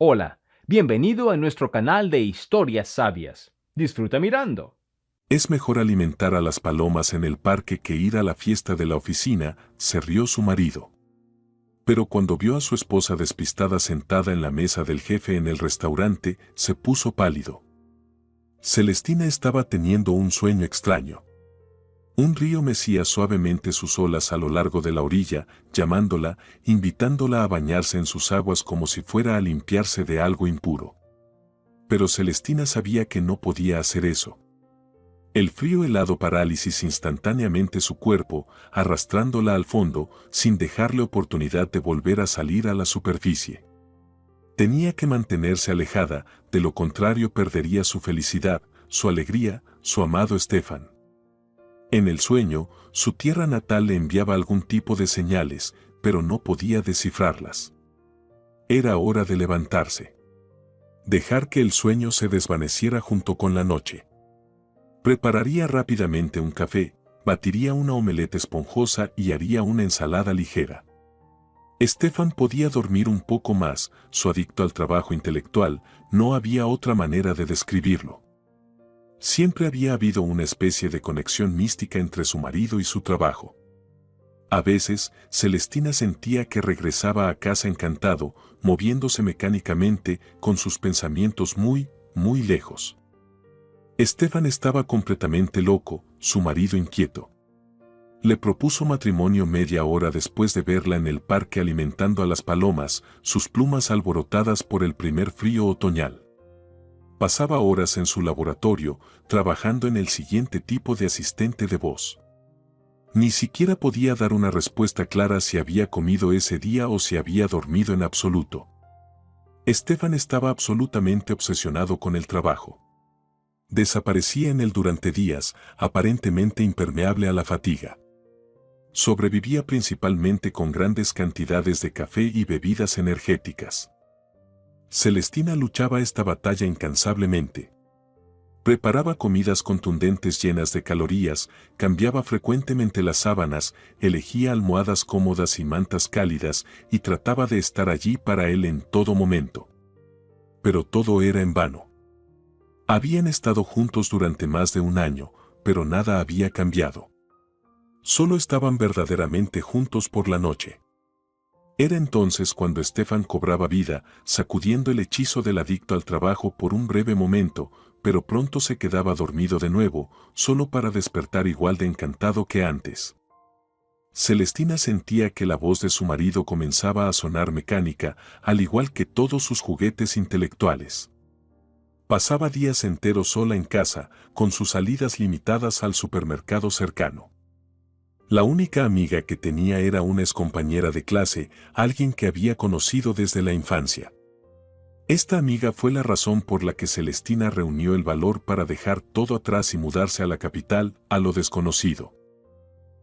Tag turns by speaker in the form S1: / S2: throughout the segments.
S1: Hola, bienvenido a nuestro canal de historias sabias. Disfruta mirando.
S2: Es mejor alimentar a las palomas en el parque que ir a la fiesta de la oficina, se rió su marido. Pero cuando vio a su esposa despistada sentada en la mesa del jefe en el restaurante, se puso pálido. Celestina estaba teniendo un sueño extraño. Un río mecía suavemente sus olas a lo largo de la orilla, llamándola, invitándola a bañarse en sus aguas como si fuera a limpiarse de algo impuro. Pero Celestina sabía que no podía hacer eso. El frío helado parálisis instantáneamente su cuerpo, arrastrándola al fondo, sin dejarle oportunidad de volver a salir a la superficie. Tenía que mantenerse alejada, de lo contrario perdería su felicidad, su alegría, su amado Stefan. En el sueño, su tierra natal le enviaba algún tipo de señales, pero no podía descifrarlas. Era hora de levantarse. Dejar que el sueño se desvaneciera junto con la noche. Prepararía rápidamente un café, batiría una omelette esponjosa y haría una ensalada ligera. Stefan podía dormir un poco más, su adicto al trabajo intelectual, no había otra manera de describirlo. Siempre había habido una especie de conexión mística entre su marido y su trabajo. A veces, Celestina sentía que regresaba a casa encantado, moviéndose mecánicamente, con sus pensamientos muy, muy lejos. Stefan estaba completamente loco, su marido inquieto. Le propuso matrimonio media hora después de verla en el parque alimentando a las palomas, sus plumas alborotadas por el primer frío otoñal. Pasaba horas en su laboratorio, trabajando en el siguiente tipo de asistente de voz. Ni siquiera podía dar una respuesta clara si había comido ese día o si había dormido en absoluto. Stefan estaba absolutamente obsesionado con el trabajo. Desaparecía en él durante días, aparentemente impermeable a la fatiga. Sobrevivía principalmente con grandes cantidades de café y bebidas energéticas. Celestina luchaba esta batalla incansablemente. Preparaba comidas contundentes llenas de calorías, cambiaba frecuentemente las sábanas, elegía almohadas cómodas y mantas cálidas y trataba de estar allí para él en todo momento. Pero todo era en vano. Habían estado juntos durante más de un año, pero nada había cambiado. Solo estaban verdaderamente juntos por la noche. Era entonces cuando Stefan cobraba vida, sacudiendo el hechizo del adicto al trabajo por un breve momento, pero pronto se quedaba dormido de nuevo, solo para despertar igual de encantado que antes. Celestina sentía que la voz de su marido comenzaba a sonar mecánica, al igual que todos sus juguetes intelectuales. Pasaba días enteros sola en casa, con sus salidas limitadas al supermercado cercano. La única amiga que tenía era una excompañera de clase, alguien que había conocido desde la infancia. Esta amiga fue la razón por la que Celestina reunió el valor para dejar todo atrás y mudarse a la capital, a lo desconocido.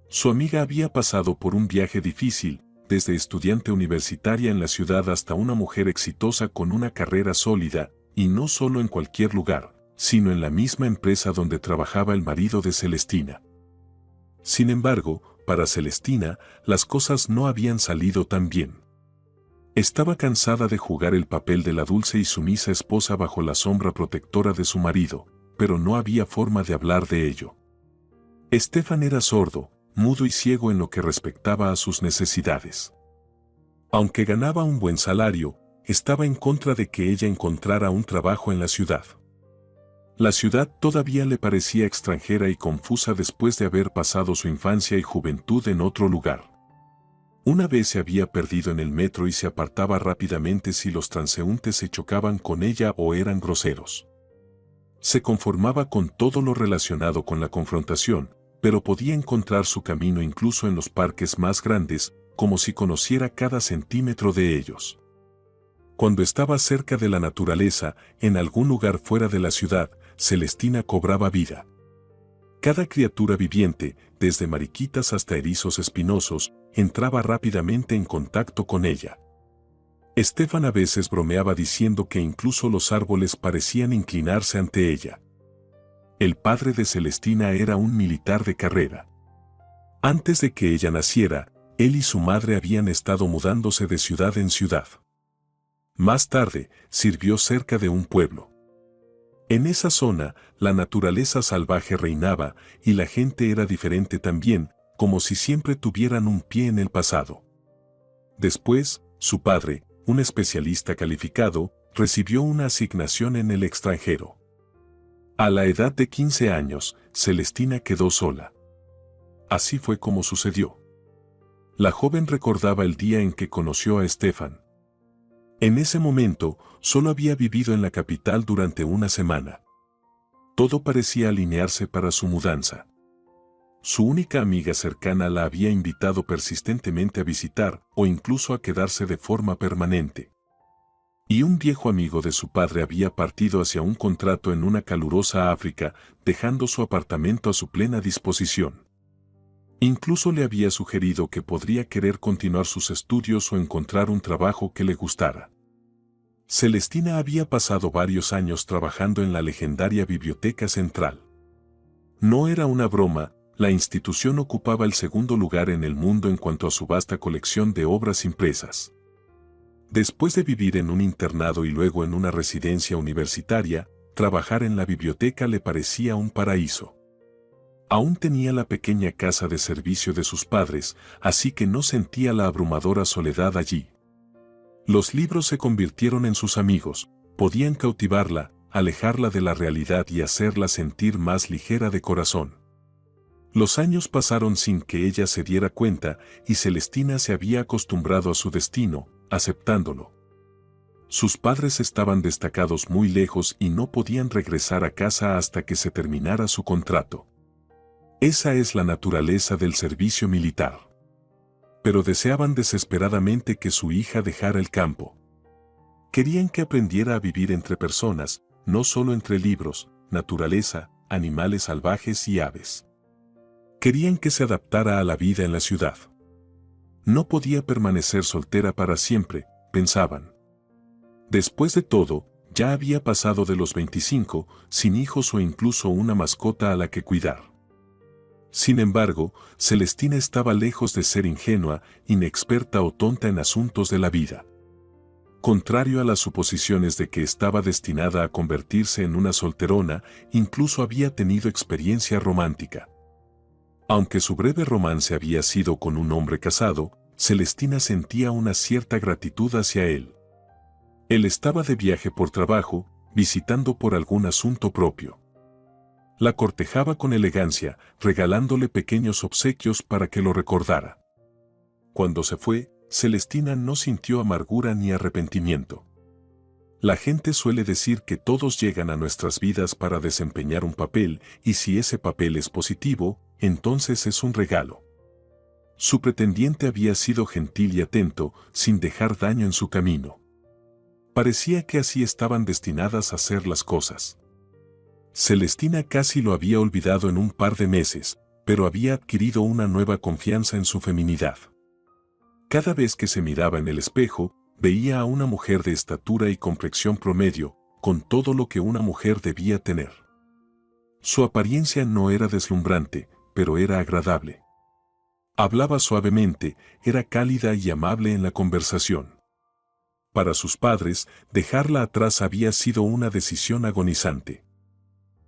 S2: Su amiga había pasado por un viaje difícil, desde estudiante universitaria en la ciudad hasta una mujer exitosa con una carrera sólida, y no solo en cualquier lugar, sino en la misma empresa donde trabajaba el marido de Celestina. Sin embargo, para Celestina, las cosas no habían salido tan bien. Estaba cansada de jugar el papel de la dulce y sumisa esposa bajo la sombra protectora de su marido, pero no había forma de hablar de ello. Stefan era sordo, mudo y ciego en lo que respectaba a sus necesidades. Aunque ganaba un buen salario, estaba en contra de que ella encontrara un trabajo en la ciudad. La ciudad todavía le parecía extranjera y confusa después de haber pasado su infancia y juventud en otro lugar. Una vez se había perdido en el metro y se apartaba rápidamente si los transeúntes se chocaban con ella o eran groseros. Se conformaba con todo lo relacionado con la confrontación, pero podía encontrar su camino incluso en los parques más grandes, como si conociera cada centímetro de ellos. Cuando estaba cerca de la naturaleza, en algún lugar fuera de la ciudad, Celestina cobraba vida. Cada criatura viviente, desde mariquitas hasta erizos espinosos, entraba rápidamente en contacto con ella. Stefan a veces bromeaba diciendo que incluso los árboles parecían inclinarse ante ella. El padre de Celestina era un militar de carrera. Antes de que ella naciera, él y su madre habían estado mudándose de ciudad en ciudad. Más tarde, sirvió cerca de un pueblo. En esa zona, la naturaleza salvaje reinaba y la gente era diferente también, como si siempre tuvieran un pie en el pasado. Después, su padre, un especialista calificado, recibió una asignación en el extranjero. A la edad de 15 años, Celestina quedó sola. Así fue como sucedió. La joven recordaba el día en que conoció a Stefan. En ese momento, solo había vivido en la capital durante una semana. Todo parecía alinearse para su mudanza. Su única amiga cercana la había invitado persistentemente a visitar o incluso a quedarse de forma permanente. Y un viejo amigo de su padre había partido hacia un contrato en una calurosa África, dejando su apartamento a su plena disposición. Incluso le había sugerido que podría querer continuar sus estudios o encontrar un trabajo que le gustara. Celestina había pasado varios años trabajando en la legendaria Biblioteca Central. No era una broma, la institución ocupaba el segundo lugar en el mundo en cuanto a su vasta colección de obras impresas. Después de vivir en un internado y luego en una residencia universitaria, trabajar en la biblioteca le parecía un paraíso. Aún tenía la pequeña casa de servicio de sus padres, así que no sentía la abrumadora soledad allí. Los libros se convirtieron en sus amigos, podían cautivarla, alejarla de la realidad y hacerla sentir más ligera de corazón. Los años pasaron sin que ella se diera cuenta y Celestina se había acostumbrado a su destino, aceptándolo. Sus padres estaban destacados muy lejos y no podían regresar a casa hasta que se terminara su contrato. Esa es la naturaleza del servicio militar. Pero deseaban desesperadamente que su hija dejara el campo. Querían que aprendiera a vivir entre personas, no solo entre libros, naturaleza, animales salvajes y aves. Querían que se adaptara a la vida en la ciudad. No podía permanecer soltera para siempre, pensaban. Después de todo, ya había pasado de los 25, sin hijos o incluso una mascota a la que cuidar. Sin embargo, Celestina estaba lejos de ser ingenua, inexperta o tonta en asuntos de la vida. Contrario a las suposiciones de que estaba destinada a convertirse en una solterona, incluso había tenido experiencia romántica. Aunque su breve romance había sido con un hombre casado, Celestina sentía una cierta gratitud hacia él. Él estaba de viaje por trabajo, visitando por algún asunto propio. La cortejaba con elegancia, regalándole pequeños obsequios para que lo recordara. Cuando se fue, Celestina no sintió amargura ni arrepentimiento. La gente suele decir que todos llegan a nuestras vidas para desempeñar un papel, y si ese papel es positivo, entonces es un regalo. Su pretendiente había sido gentil y atento, sin dejar daño en su camino. Parecía que así estaban destinadas a ser las cosas. Celestina casi lo había olvidado en un par de meses, pero había adquirido una nueva confianza en su feminidad. Cada vez que se miraba en el espejo, veía a una mujer de estatura y complexión promedio, con todo lo que una mujer debía tener. Su apariencia no era deslumbrante, pero era agradable. Hablaba suavemente, era cálida y amable en la conversación. Para sus padres, dejarla atrás había sido una decisión agonizante.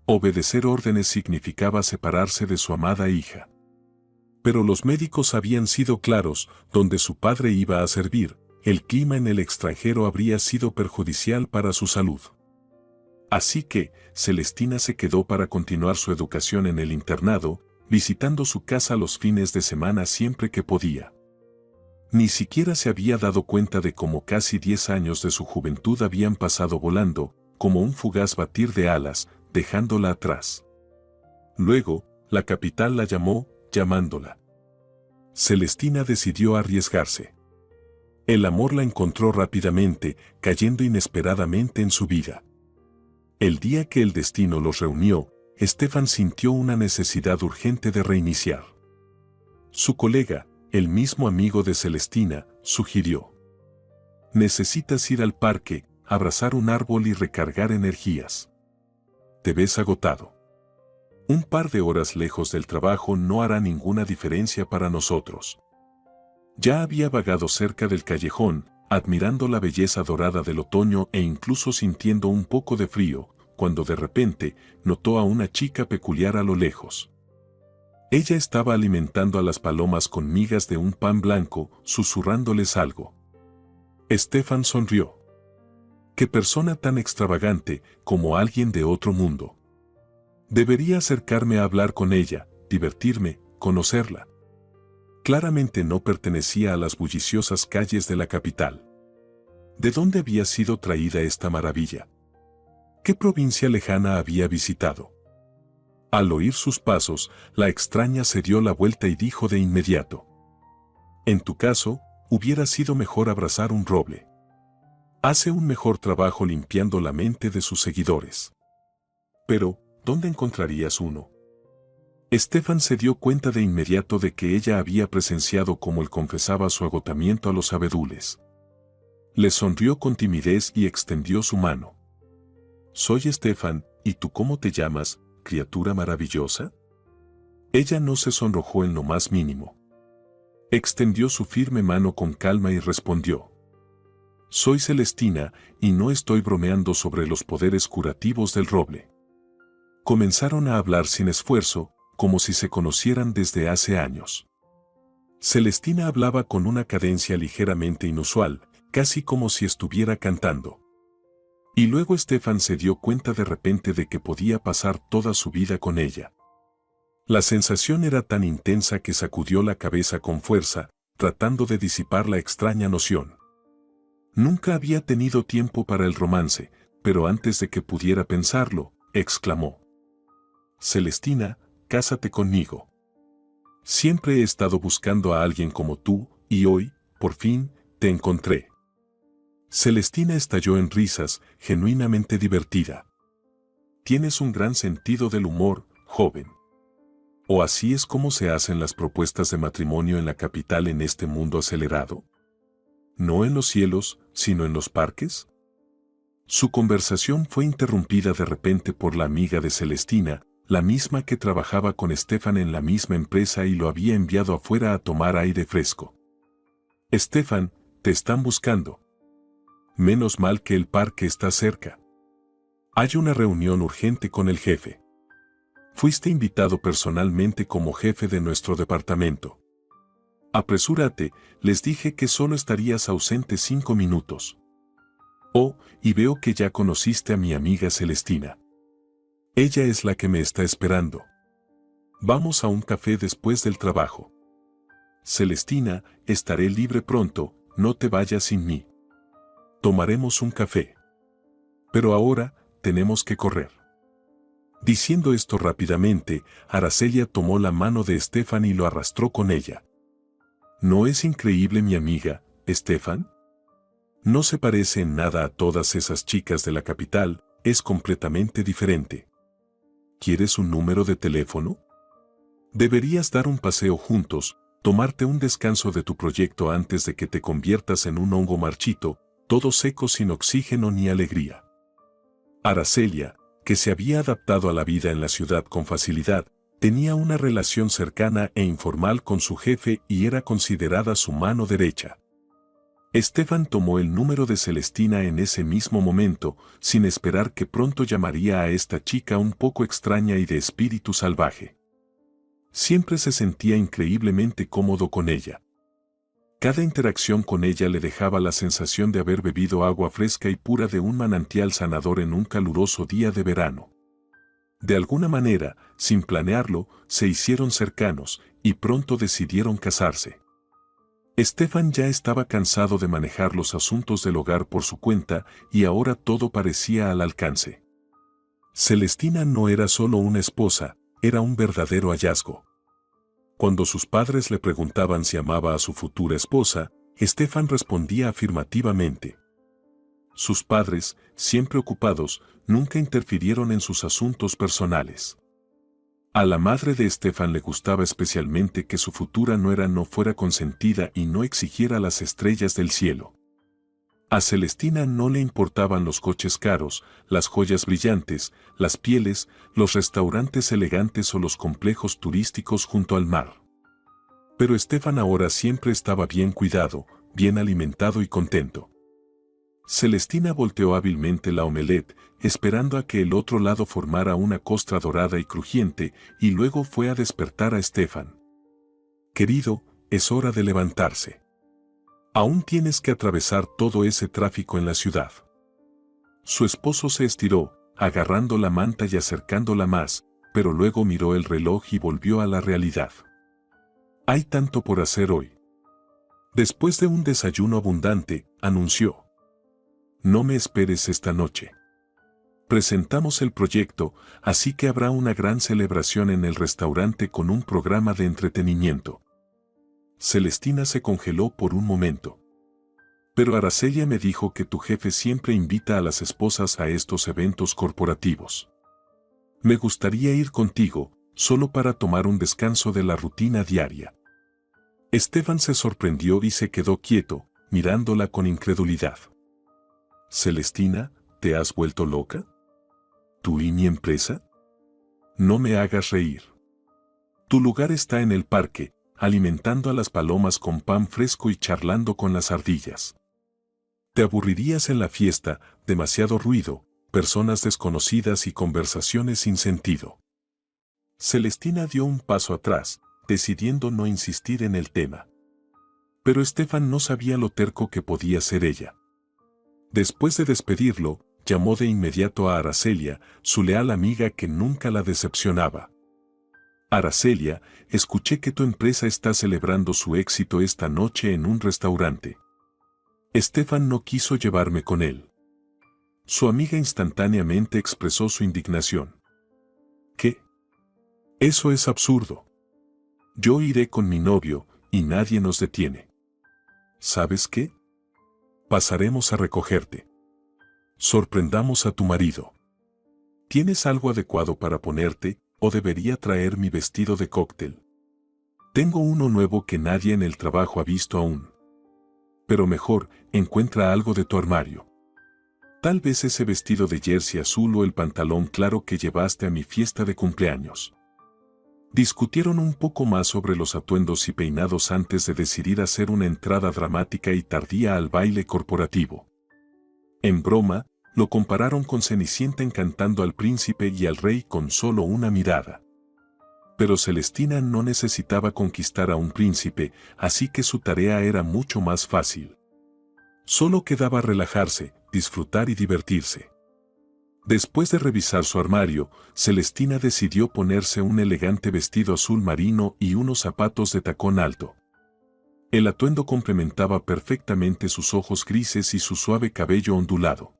S2: Obedecer órdenes significaba separarse de su amada hija. Pero los médicos habían sido claros, donde su padre iba a servir, el clima en el extranjero habría sido perjudicial para su salud. Así que, Celestina se quedó para continuar su educación en el internado, visitando su casa los fines de semana siempre que podía. Ni siquiera se había dado cuenta de cómo casi 10 años de su juventud habían pasado volando, como un fugaz batir de alas, dejándola atrás. Luego, la capital la llamó, llamándola. Celestina decidió arriesgarse. El amor la encontró rápidamente, cayendo inesperadamente en su vida. El día que el destino los reunió, Stefan sintió una necesidad urgente de reiniciar. Su colega, el mismo amigo de Celestina, sugirió: necesitas ir al parque, abrazar un árbol y recargar energías. Te ves agotado. Un par de horas lejos del trabajo no hará ninguna diferencia para nosotros. Ya había vagado cerca del callejón, admirando la belleza dorada del otoño e incluso sintiendo un poco de frío, cuando de repente notó a una chica peculiar a lo lejos. Ella estaba alimentando a las palomas con migas de un pan blanco, susurrándoles algo. Stefan sonrió. ¡Qué persona tan extravagante, como alguien de otro mundo! Debería acercarme a hablar con ella, divertirme, conocerla. Claramente no pertenecía a las bulliciosas calles de la capital. ¿De dónde había sido traída esta maravilla? ¿Qué provincia lejana había visitado? Al oír sus pasos, la extraña se dio la vuelta y dijo de inmediato: «En tu caso, hubiera sido mejor abrazar un roble. Hace un mejor trabajo limpiando la mente de sus seguidores». Pero, ¿dónde encontrarías uno? Stefan se dio cuenta de inmediato de que ella había presenciado cómo él confesaba su agotamiento a los abedules. Le sonrió con timidez y extendió su mano. «Soy Stefan, ¿y tú cómo te llamas, criatura maravillosa?» Ella no se sonrojó en lo más mínimo. Extendió su firme mano con calma y respondió: «Soy Celestina, y no estoy bromeando sobre los poderes curativos del roble». Comenzaron a hablar sin esfuerzo, como si se conocieran desde hace años. Celestina hablaba con una cadencia ligeramente inusual, casi como si estuviera cantando. Y luego Stefan se dio cuenta de repente de que podía pasar toda su vida con ella. La sensación era tan intensa que sacudió la cabeza con fuerza, tratando de disipar la extraña noción. Nunca había tenido tiempo para el romance, pero antes de que pudiera pensarlo, exclamó: «Celestina, cásate conmigo. Siempre he estado buscando a alguien como tú, y hoy, por fin, te encontré». Celestina estalló en risas, genuinamente divertida. «Tienes un gran sentido del humor, joven. ¿O así es como se hacen las propuestas de matrimonio en la capital en este mundo acelerado? ¿No en los cielos, sino en los parques?». Su conversación fue interrumpida de repente por la amiga de Celestina, la misma que trabajaba con Stefan en la misma empresa y lo había enviado afuera a tomar aire fresco. «Stefan, te están buscando. Menos mal que el parque está cerca. Hay una reunión urgente con el jefe. Fuiste invitado personalmente como jefe de nuestro departamento. Apresúrate, les dije que solo estarías ausente 5 minutos. Oh, y veo que ya conociste a mi amiga Celestina. Ella es la que me está esperando. Vamos a un café después del trabajo. Celestina, estaré libre pronto, no te vayas sin mí. Tomaremos un café. Pero ahora, tenemos que correr». Diciendo esto rápidamente, Aracelia tomó la mano de Stefan y lo arrastró con ella. ¿No es increíble mi amiga, Stefan? No se parece en nada a todas esas chicas de la capital, es completamente diferente. ¿Quieres un número de teléfono? Deberías dar un paseo juntos, tomarte un descanso de tu proyecto antes de que te conviertas en un hongo marchito, todo seco sin oxígeno ni alegría. Aracelia, que se había adaptado a la vida en la ciudad con facilidad, tenía una relación cercana e informal con su jefe y era considerada su mano derecha. Stefan tomó el número de Celestina en ese mismo momento, sin esperar que pronto llamaría a esta chica un poco extraña y de espíritu salvaje. Siempre se sentía increíblemente cómodo con ella. Cada interacción con ella le dejaba la sensación de haber bebido agua fresca y pura de un manantial sanador en un caluroso día de verano. De alguna manera, sin planearlo, se hicieron cercanos, y pronto decidieron casarse. Stefan ya estaba cansado de manejar los asuntos del hogar por su cuenta, y ahora todo parecía al alcance. Celestina no era solo una esposa, era un verdadero hallazgo. Cuando sus padres le preguntaban si amaba a su futura esposa, Stefan respondía afirmativamente. Sus padres, siempre ocupados, nunca interfirieron en sus asuntos personales. A la madre de Stefan le gustaba especialmente que su futura nuera no fuera consentida y no exigiera las estrellas del cielo. A Celestina no le importaban los coches caros, las joyas brillantes, las pieles, los restaurantes elegantes o los complejos turísticos junto al mar. Pero Stefan ahora siempre estaba bien cuidado, bien alimentado y contento. Celestina volteó hábilmente la omelette, esperando a que el otro lado formara una costra dorada y crujiente, y luego fue a despertar a Stefan. Querido, es hora de levantarse. Aún tienes que atravesar todo ese tráfico en la ciudad. Su esposo se estiró, agarrando la manta y acercándola más, pero luego miró el reloj y volvió a la realidad. Hay tanto por hacer hoy. Después de un desayuno abundante, anunció. No me esperes esta noche. Presentamos el proyecto, así que habrá una gran celebración en el restaurante con un programa de entretenimiento. Celestina se congeló por un momento. Pero Aracelia me dijo que tu jefe siempre invita a las esposas a estos eventos corporativos. Me gustaría ir contigo, solo para tomar un descanso de la rutina diaria. Stefan se sorprendió y se quedó quieto, mirándola con incredulidad. Celestina, ¿te has vuelto loca? ¿Tú y mi empresa? No me hagas reír. Tu lugar está en el parque, alimentando a las palomas con pan fresco y charlando con las ardillas. Te aburrirías en la fiesta, demasiado ruido, personas desconocidas y conversaciones sin sentido. Celestina dio un paso atrás, decidiendo no insistir en el tema. Pero Stefan no sabía lo terco que podía ser ella. Después de despedirlo, llamó de inmediato a Aracelia, su leal amiga que nunca la decepcionaba. Aracelia, escuché que tu empresa está celebrando su éxito esta noche en un restaurante. Stefan no quiso llevarme con él. Su amiga instantáneamente expresó su indignación. ¿Qué? Eso es absurdo. Yo iré con mi novio, y nadie nos detiene. ¿Sabes qué? Pasaremos a recogerte. Sorprendamos a tu marido. ¿Tienes algo adecuado para ponerte, o debería traer mi vestido de cóctel? Tengo uno nuevo que nadie en el trabajo ha visto aún. Pero mejor, encuentra algo de tu armario. Tal vez ese vestido de jersey azul o el pantalón claro que llevaste a mi fiesta de cumpleaños. Discutieron un poco más sobre los atuendos y peinados antes de decidir hacer una entrada dramática y tardía al baile corporativo. En broma, lo compararon con Cenicienta encantando al príncipe y al rey con solo una mirada. Pero Celestina no necesitaba conquistar a un príncipe, así que su tarea era mucho más fácil. Solo quedaba relajarse, disfrutar y divertirse. Después de revisar su armario, Celestina decidió ponerse un elegante vestido azul marino y unos zapatos de tacón alto. El atuendo complementaba perfectamente sus ojos grises y su suave cabello ondulado.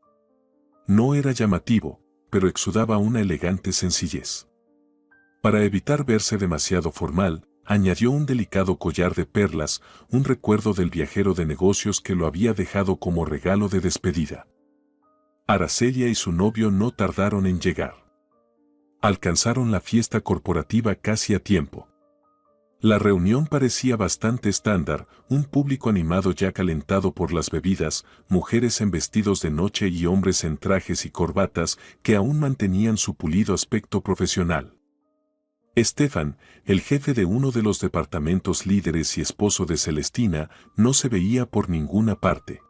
S2: No era llamativo, pero exudaba una elegante sencillez. Para evitar verse demasiado formal, añadió un delicado collar de perlas, un recuerdo del viajero de negocios que lo había dejado como regalo de despedida. Aracelia y su novio no tardaron en llegar. Alcanzaron la fiesta corporativa casi a tiempo. La reunión parecía bastante estándar, un público animado ya calentado por las bebidas, mujeres en vestidos de noche y hombres en trajes y corbatas que aún mantenían su pulido aspecto profesional. Stefan, el jefe de uno de los departamentos líderes y esposo de Celestina, no se veía por ninguna parte.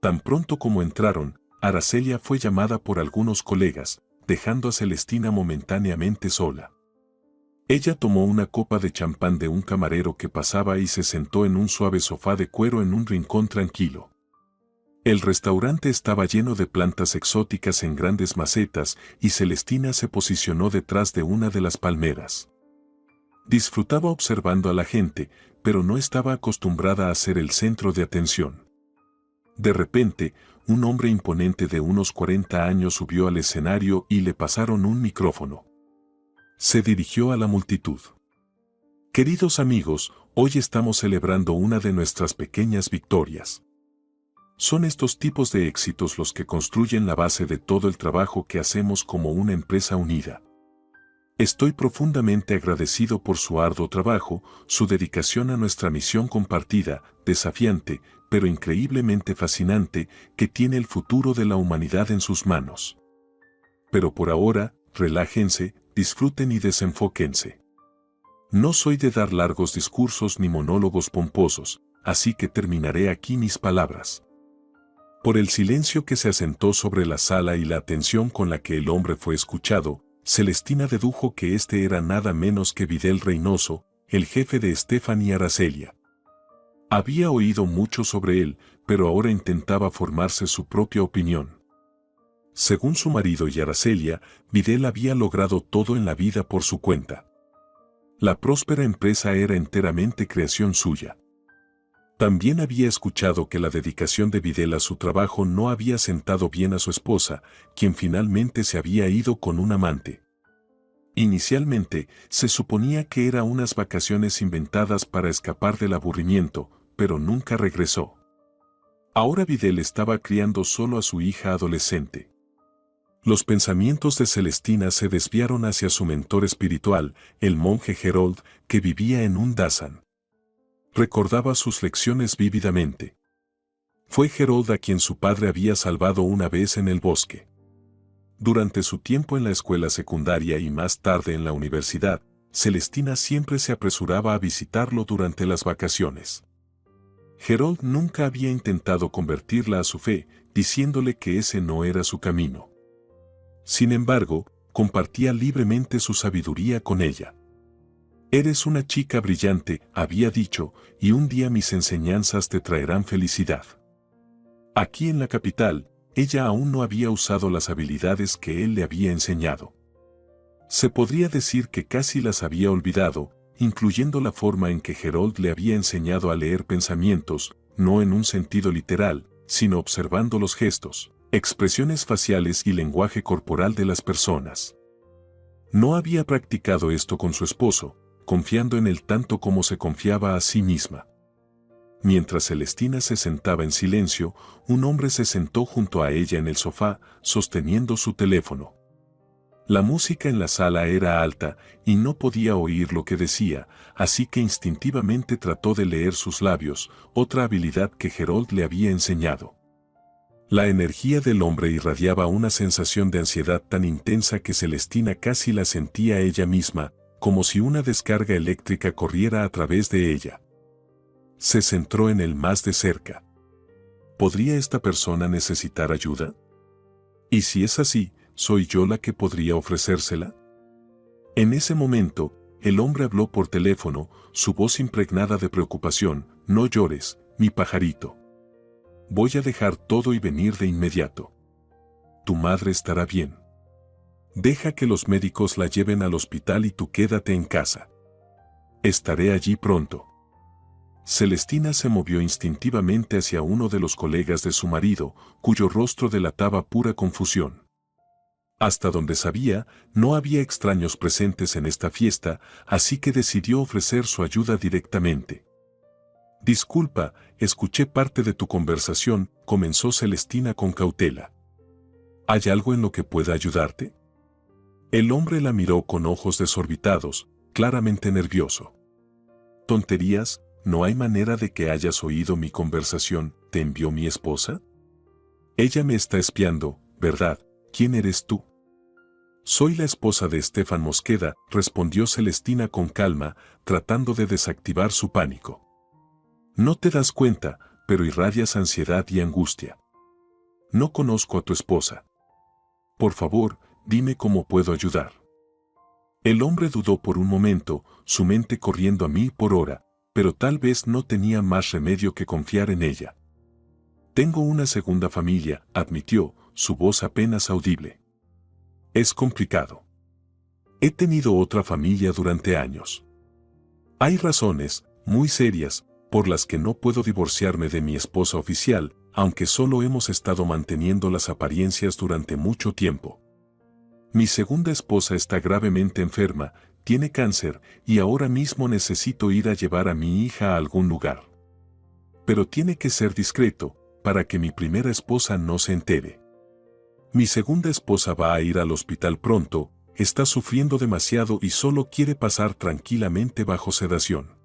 S2: Tan pronto como entraron, Aracelia fue llamada por algunos colegas, dejando a Celestina momentáneamente sola. Ella tomó una copa de champán de un camarero que pasaba y se sentó en un suave sofá de cuero en un rincón tranquilo. El restaurante estaba lleno de plantas exóticas en grandes macetas y Celestina se posicionó detrás de una de las palmeras. Disfrutaba observando a la gente, pero no estaba acostumbrada a ser el centro de atención. De repente, un hombre imponente de unos 40 años subió al escenario y le pasaron un micrófono. Se dirigió a la multitud. Queridos amigos, hoy estamos celebrando una de nuestras pequeñas victorias. Son estos tipos de éxitos los que construyen la base de todo el trabajo que hacemos como una empresa unida. Estoy profundamente agradecido por su arduo trabajo, su dedicación a nuestra misión compartida, desafiante, pero increíblemente fascinante, que tiene el futuro de la humanidad en sus manos. Pero por ahora, relájense, disfruten y desenfóquense. No soy de dar largos discursos ni monólogos pomposos, así que terminaré aquí mis palabras. Por el silencio que se asentó sobre la sala y la atención con la que el hombre fue escuchado, Celestina dedujo que este era nada menos que Videl Reynoso, el jefe de Estefan y Aracelia. Había oído mucho sobre él, pero ahora intentaba formarse su propia opinión. Según su marido y Aracelia, Videl había logrado todo en la vida por su cuenta. La próspera empresa era enteramente creación suya. También había escuchado que la dedicación de Videl a su trabajo no había sentado bien a su esposa, quien finalmente se había ido con un amante. Inicialmente, se suponía que eran unas vacaciones inventadas para escapar del aburrimiento, pero nunca regresó. Ahora Videl estaba criando solo a su hija adolescente. Los pensamientos de Celestina se desviaron hacia su mentor espiritual, el monje Gerold, que vivía en un dasan. Recordaba sus lecciones vívidamente. Fue Gerold a quien su padre había salvado una vez en el bosque. Durante su tiempo en la escuela secundaria y más tarde en la universidad, Celestina siempre se apresuraba a visitarlo durante las vacaciones. Gerold nunca había intentado convertirla a su fe, diciéndole que ese no era su camino. Sin embargo, compartía libremente su sabiduría con ella. «Eres una chica brillante», había dicho, «y un día mis enseñanzas te traerán felicidad». Aquí en la capital, ella aún no había usado las habilidades que él le había enseñado. Se podría decir que casi las había olvidado, incluyendo la forma en que Gerold le había enseñado a leer pensamientos, no en un sentido literal, sino observando los gestos, expresiones faciales y lenguaje corporal de las personas. No había practicado esto con su esposo, confiando en él tanto como se confiaba a sí misma. Mientras Celestina se sentaba en silencio, un hombre se sentó junto a ella en el sofá, sosteniendo su teléfono. La música en la sala era alta y no podía oír lo que decía, así que instintivamente trató de leer sus labios, otra habilidad que Gerold le había enseñado. La energía del hombre irradiaba una sensación de ansiedad tan intensa que Celestina casi la sentía ella misma, como si una descarga eléctrica corriera a través de ella. Se centró en él más de cerca. ¿Podría esta persona necesitar ayuda? Y si es así, ¿soy yo la que podría ofrecérsela? En ese momento, el hombre habló por teléfono, su voz impregnada de preocupación: «No llores, mi pajarito. Voy a dejar todo y venir de inmediato. Tu madre estará bien. Deja que los médicos la lleven al hospital y tú quédate en casa. Estaré allí pronto». Celestina se movió instintivamente hacia uno de los colegas de su marido, cuyo rostro delataba pura confusión. Hasta donde sabía, no había extraños presentes en esta fiesta, así que decidió ofrecer su ayuda directamente. «Disculpa, escuché parte de tu conversación», comenzó Celestina con cautela. «¿Hay algo en lo que pueda ayudarte?» El hombre la miró con ojos desorbitados, claramente nervioso. «Tonterías, ¿no hay manera de que hayas oído mi conversación? ¿Te envió mi esposa? Ella me está espiando, ¿verdad? ¿Quién eres tú?» «Soy la esposa de Estefan Mosqueda», respondió Celestina con calma, tratando de desactivar su pánico. «No te das cuenta, pero irradias ansiedad y angustia. No conozco a tu esposa. Por favor, dime cómo puedo ayudar». El hombre dudó por un momento, su mente corriendo a 1000 por hora, pero tal vez no tenía más remedio que confiar en ella. «Tengo una segunda familia», admitió, su voz apenas audible. «Es complicado. He tenido otra familia durante años. Hay razones, muy serias, por las que no puedo divorciarme de mi esposa oficial, aunque solo hemos estado manteniendo las apariencias durante mucho tiempo. Mi segunda esposa está gravemente enferma, tiene cáncer, y ahora mismo necesito ir a llevar a mi hija a algún lugar. Pero tiene que ser discreto, para que mi primera esposa no se entere. Mi segunda esposa va a ir al hospital pronto, está sufriendo demasiado y solo quiere pasar tranquilamente bajo sedación».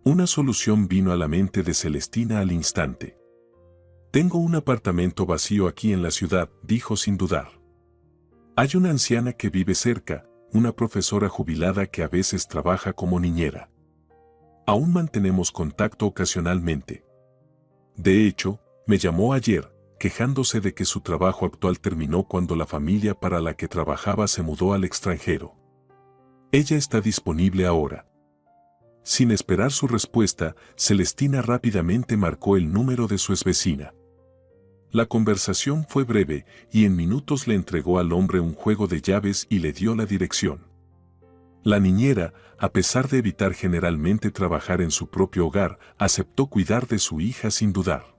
S2: Una solución vino a la mente de Celestina al instante. «Tengo un apartamento vacío aquí en la ciudad», dijo sin dudar. «Hay una anciana que vive cerca, una profesora jubilada que a veces trabaja como niñera. Aún mantenemos contacto ocasionalmente. De hecho, me llamó ayer, quejándose de que su trabajo actual terminó cuando la familia para la que trabajaba se mudó al extranjero. Ella está disponible ahora. Sin esperar su respuesta, Celestina rápidamente marcó el número de su exvecina. La conversación fue breve y en minutos le entregó al hombre un juego de llaves y le dio la dirección. La niñera, a pesar de evitar generalmente trabajar en su propio hogar, aceptó cuidar de su hija sin dudar.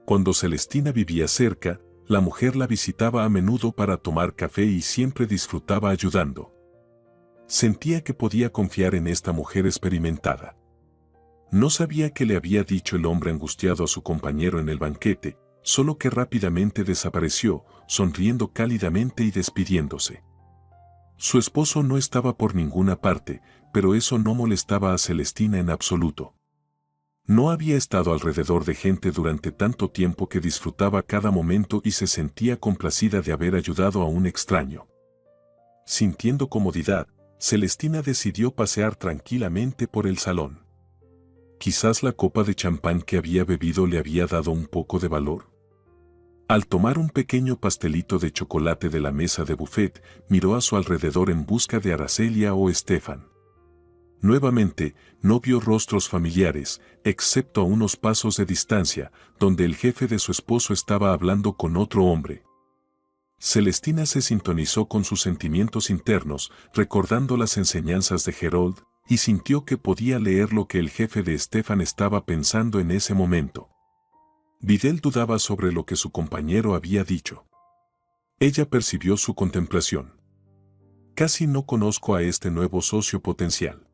S2: Cuando Celestina vivía cerca, la mujer la visitaba a menudo para tomar café y siempre disfrutaba ayudando. Sentía que podía confiar en esta mujer experimentada. No sabía qué le había dicho el hombre angustiado a su compañero en el banquete, solo que rápidamente desapareció, sonriendo cálidamente y despidiéndose. Su esposo no estaba por ninguna parte, pero eso no molestaba a Celestina en absoluto. No había estado alrededor de gente durante tanto tiempo que disfrutaba cada momento y se sentía complacida de haber ayudado a un extraño. Sintiendo comodidad, Celestina decidió pasear tranquilamente por el salón. Quizás la copa de champán que había bebido le había dado un poco de valor. Al tomar un pequeño pastelito de chocolate de la mesa de buffet, miró a su alrededor en busca de Aracelia o Estefan. Nuevamente, no vio rostros familiares, excepto a unos pasos de distancia, donde el jefe de su esposo estaba hablando con otro hombre. Celestina se sintonizó con sus sentimientos internos, recordando las enseñanzas de Herold, y sintió que podía leer lo que el jefe de Estefan estaba pensando en ese momento. Videl dudaba sobre lo que su compañero había dicho. Ella percibió su contemplación. Casi no conozco a este nuevo socio potencial.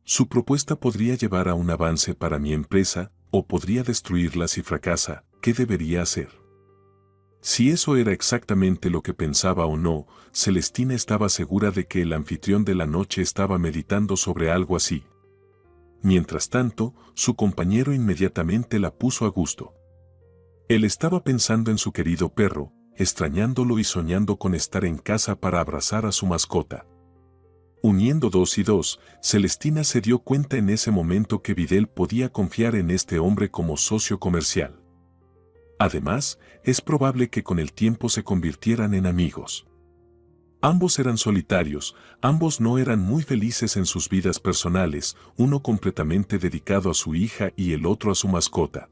S2: Su propuesta podría llevar a un avance para mi empresa, o podría destruirla si fracasa. ¿Qué debería hacer? Si eso era exactamente lo que pensaba o no, Celestina estaba segura de que el anfitrión de la noche estaba meditando sobre algo así. Mientras tanto, su compañero inmediatamente la puso a gusto. Él estaba pensando en su querido perro, extrañándolo y soñando con estar en casa para abrazar a su mascota. Uniendo 2 y 2, Celestina se dio cuenta en ese momento que Videl podía confiar en este hombre como socio comercial. Además, es probable que con el tiempo se convirtieran en amigos. Ambos eran solitarios, ambos no eran muy felices en sus vidas personales, uno completamente dedicado a su hija y el otro a su mascota.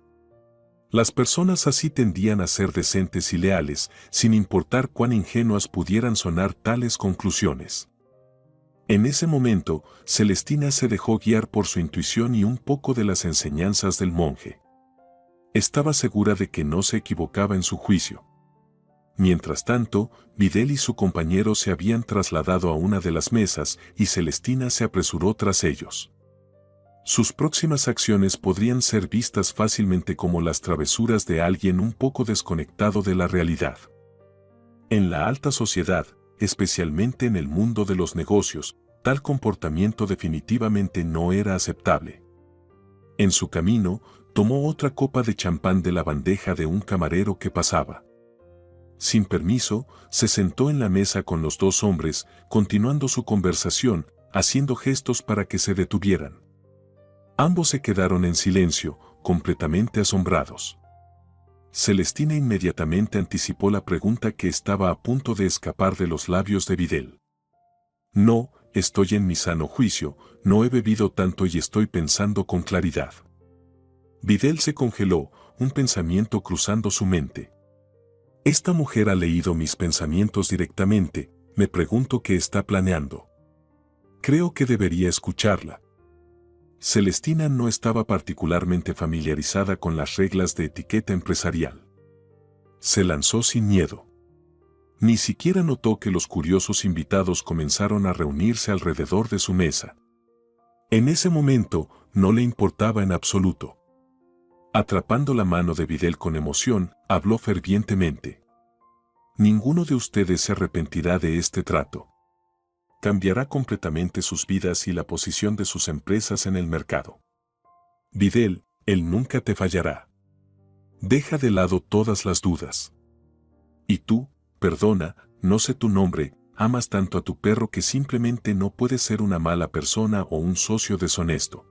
S2: Las personas así tendían a ser decentes y leales, sin importar cuán ingenuas pudieran sonar tales conclusiones. En ese momento, Celestina se dejó guiar por su intuición y un poco de las enseñanzas del monje. Estaba segura de que no se equivocaba en su juicio. Mientras tanto, Videl y su compañero se habían trasladado a una de las mesas y Celestina se apresuró tras ellos. Sus próximas acciones podrían ser vistas fácilmente como las travesuras de alguien un poco desconectado de la realidad. En la alta sociedad, especialmente en el mundo de los negocios, tal comportamiento definitivamente no era aceptable. En su camino, tomó otra copa de champán de la bandeja de un camarero que pasaba. Sin permiso, se sentó en la mesa con los 2 hombres, continuando su conversación, haciendo gestos para que se detuvieran. Ambos se quedaron en silencio, completamente asombrados. Celestina inmediatamente anticipó la pregunta que estaba a punto de escapar de los labios de Videl. No, estoy en mi sano juicio, no he bebido tanto y estoy pensando con claridad. Videl se congeló, un pensamiento cruzando su mente. Esta mujer ha leído mis pensamientos directamente, me pregunto qué está planeando. Creo que debería escucharla. Celestina no estaba particularmente familiarizada con las reglas de etiqueta empresarial. Se lanzó sin miedo. Ni siquiera notó que los curiosos invitados comenzaron a reunirse alrededor de su mesa. En ese momento, no le importaba en absoluto. Atrapando la mano de Videl con emoción, habló fervientemente. Ninguno de ustedes se arrepentirá de este trato. Cambiará completamente sus vidas y la posición de sus empresas en el mercado. Videl, él nunca te fallará. Deja de lado todas las dudas. Y tú, perdona, no sé tu nombre, amas tanto a tu perro que simplemente no puedes ser una mala persona o un socio deshonesto.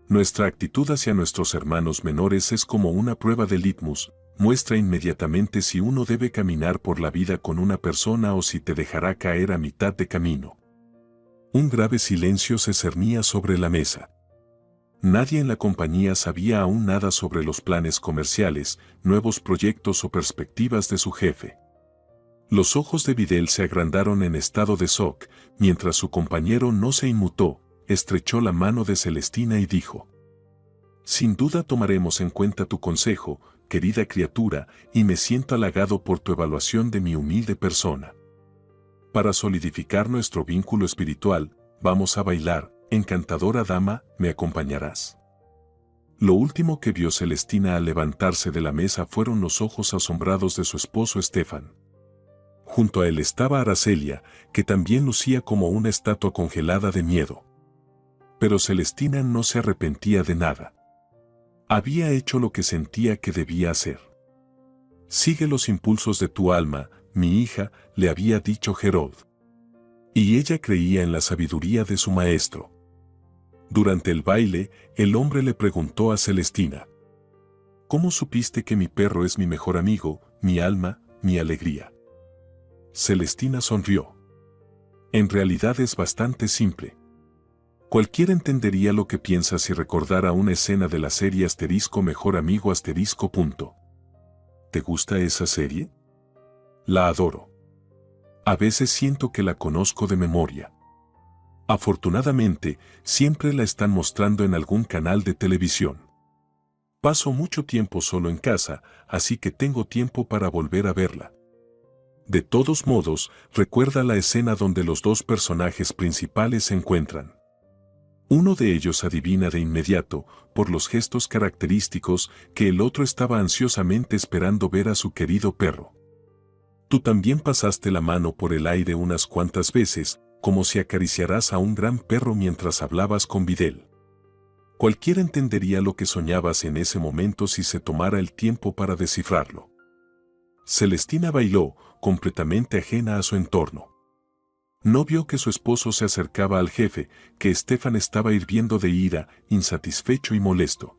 S2: Nuestra actitud hacia nuestros hermanos menores es como una prueba de litmus, muestra inmediatamente si uno debe caminar por la vida con una persona o si te dejará caer a mitad de camino. Un grave silencio se cernía sobre la mesa. Nadie en la compañía sabía aún nada sobre los planes comerciales, nuevos proyectos o perspectivas de su jefe. Los ojos de Vidal se agrandaron en estado de shock, mientras su compañero no se inmutó, estrechó la mano de Celestina y dijo: «Sin duda tomaremos en cuenta tu consejo, querida criatura, y me siento halagado por tu evaluación de mi humilde persona. Para solidificar nuestro vínculo espiritual, vamos a bailar, encantadora dama, ¿me acompañarás?». Lo último que vio Celestina al levantarse de la mesa fueron los ojos asombrados de su esposo Estefan. Junto a él estaba Aracelia, que también lucía como una estatua congelada de miedo. Pero Celestina no se arrepentía de nada. Había hecho lo que sentía que debía hacer. «Sigue los impulsos de tu alma, mi hija», le había dicho Herold. Y ella creía en la sabiduría de su maestro. Durante el baile, el hombre le preguntó a Celestina: «¿Cómo supiste que mi perro es mi mejor amigo, mi alma, mi alegría?». Celestina sonrió. «En realidad es bastante simple. Cualquiera entendería lo que piensas si recordara una escena de la serie * Mejor Amigo *. ¿Te gusta esa serie?». «La adoro. A veces siento que la conozco de memoria. Afortunadamente, siempre la están mostrando en algún canal de televisión. Paso mucho tiempo solo en casa, así que tengo tiempo para volver a verla». De todos modos, recuerda la escena donde los dos personajes principales se encuentran. Uno de ellos adivina de inmediato, por los gestos característicos, que el otro estaba ansiosamente esperando ver a su querido perro. Tú también pasaste la mano por el aire unas cuantas veces, como si acariciaras a un gran perro mientras hablabas con Vidal. Cualquiera entendería lo que soñabas en ese momento si se tomara el tiempo para descifrarlo. Celestina bailó, completamente ajena a su entorno. No vio que su esposo se acercaba al jefe, que Estefan estaba hirviendo de ira, insatisfecho y molesto.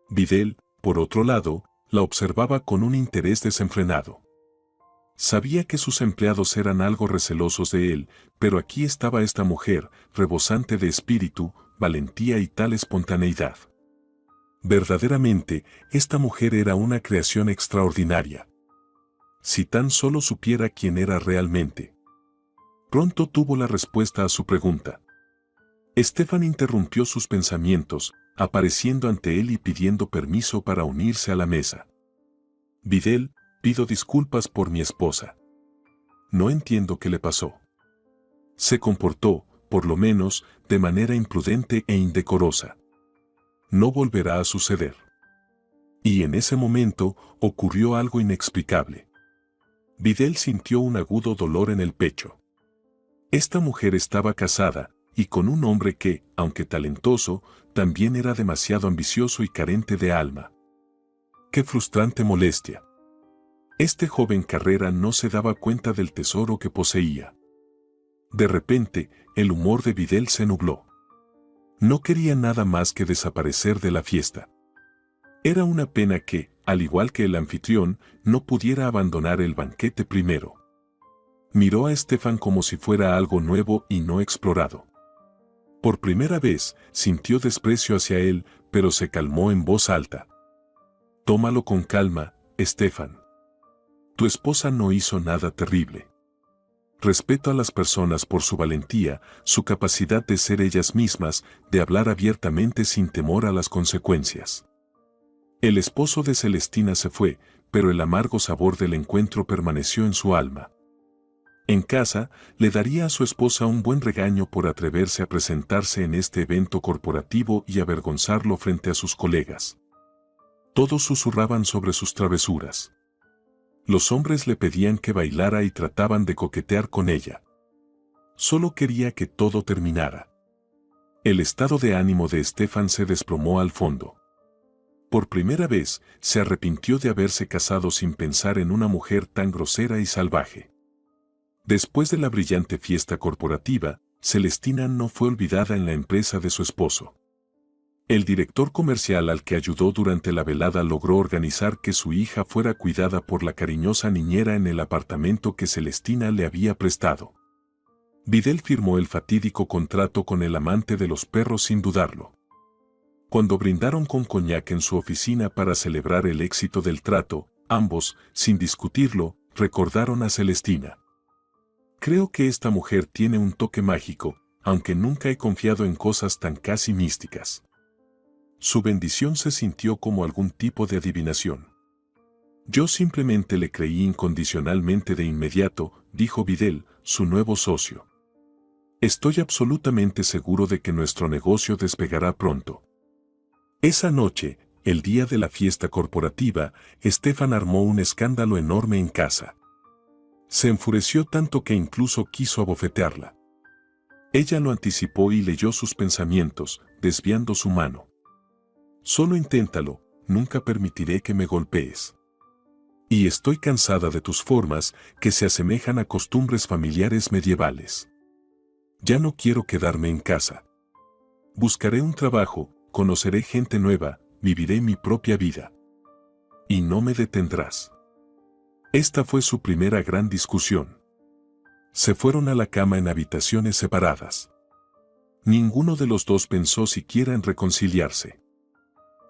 S2: Vidal, por otro lado, la observaba con un interés desenfrenado. Sabía que sus empleados eran algo recelosos de él, pero aquí estaba esta mujer, rebosante de espíritu, valentía y tal espontaneidad. Verdaderamente, esta mujer era una creación extraordinaria. Si tan solo supiera quién era realmente. Pronto tuvo la respuesta a su pregunta. Estefan interrumpió sus pensamientos, apareciendo ante él y pidiendo permiso para unirse a la mesa. «Vidal, pido disculpas por mi esposa. No entiendo qué le pasó. Se comportó, por lo menos, de manera imprudente e indecorosa. No volverá a suceder». Y en ese momento ocurrió algo inexplicable. Vidal sintió un agudo dolor en el pecho. Esta mujer estaba casada, y con un hombre que, aunque talentoso, también era demasiado ambicioso y carente de alma. ¡Qué frustrante molestia! Este joven Carrera no se daba cuenta del tesoro que poseía. De repente, el humor de Vidal se nubló. No quería nada más que desaparecer de la fiesta. Era una pena que, al igual que el anfitrión, no pudiera abandonar el banquete primero. Miró a Estefan como si fuera algo nuevo y no explorado. Por primera vez, sintió desprecio hacia él, pero se calmó en voz alta. «Tómalo con calma, Estefan. Tu esposa no hizo nada terrible. Respeto a las personas por su valentía, su capacidad de ser ellas mismas, de hablar abiertamente sin temor a las consecuencias». El esposo de Celestina se fue, pero el amargo sabor del encuentro permaneció en su alma. En casa, le daría a su esposa un buen regaño por atreverse a presentarse en este evento corporativo y avergonzarlo frente a sus colegas. Todos susurraban sobre sus travesuras. Los hombres le pedían que bailara y trataban de coquetear con ella. Solo quería que todo terminara. El estado de ánimo de Estefan se desplomó al fondo. Por primera vez, se arrepintió de haberse casado sin pensar en una mujer tan grosera y salvaje. Después de la brillante fiesta corporativa, Celestina no fue olvidada en la empresa de su esposo. El director comercial al que ayudó durante la velada logró organizar que su hija fuera cuidada por la cariñosa niñera en el apartamento que Celestina le había prestado. Vidal firmó el fatídico contrato con el amante de los perros sin dudarlo. Cuando brindaron con coñac en su oficina para celebrar el éxito del trato, ambos, sin discutirlo, recordaron a Celestina. Creo que esta mujer tiene un toque mágico, aunque nunca he confiado en cosas tan casi místicas. Su bendición se sintió como algún tipo de adivinación. Yo simplemente le creí incondicionalmente de inmediato, dijo Vidal, su nuevo socio. Estoy absolutamente seguro de que nuestro negocio despegará pronto. Esa noche, el día de la fiesta corporativa, Stefan armó un escándalo enorme en casa. Se enfureció tanto que incluso quiso abofetearla. Ella lo anticipó y leyó sus pensamientos, desviando su mano. Solo inténtalo, nunca permitiré que me golpees. Y estoy cansada de tus formas, que se asemejan a costumbres familiares medievales. Ya no quiero quedarme en casa. Buscaré un trabajo, conoceré gente nueva, viviré mi propia vida. Y no me detendrás. Esta fue su primera gran discusión. Se fueron a la cama en habitaciones separadas. Ninguno de los dos pensó siquiera en reconciliarse.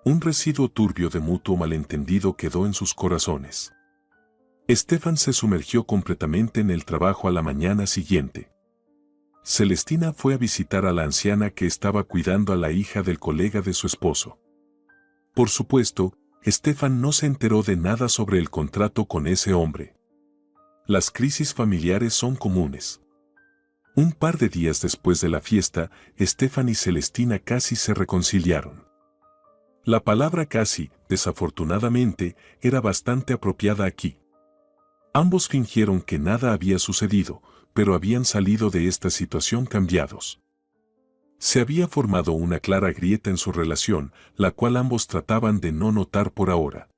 S2: Un residuo turbio de mutuo malentendido quedó en sus corazones. Stefan se sumergió completamente en el trabajo a la mañana siguiente. Celestina fue a visitar a la anciana que estaba cuidando a la hija del colega de su esposo. Por supuesto, Stefan no se enteró de nada sobre el contrato con ese hombre. Las crisis familiares son comunes. Un par de días después de la fiesta, Stefan y Celestina casi se reconciliaron. La palabra casi, desafortunadamente, era bastante apropiada aquí. Ambos fingieron que nada había sucedido, pero habían salido de esta situación cambiados. Se había formado una clara grieta en su relación, la cual ambos trataban de no notar por ahora.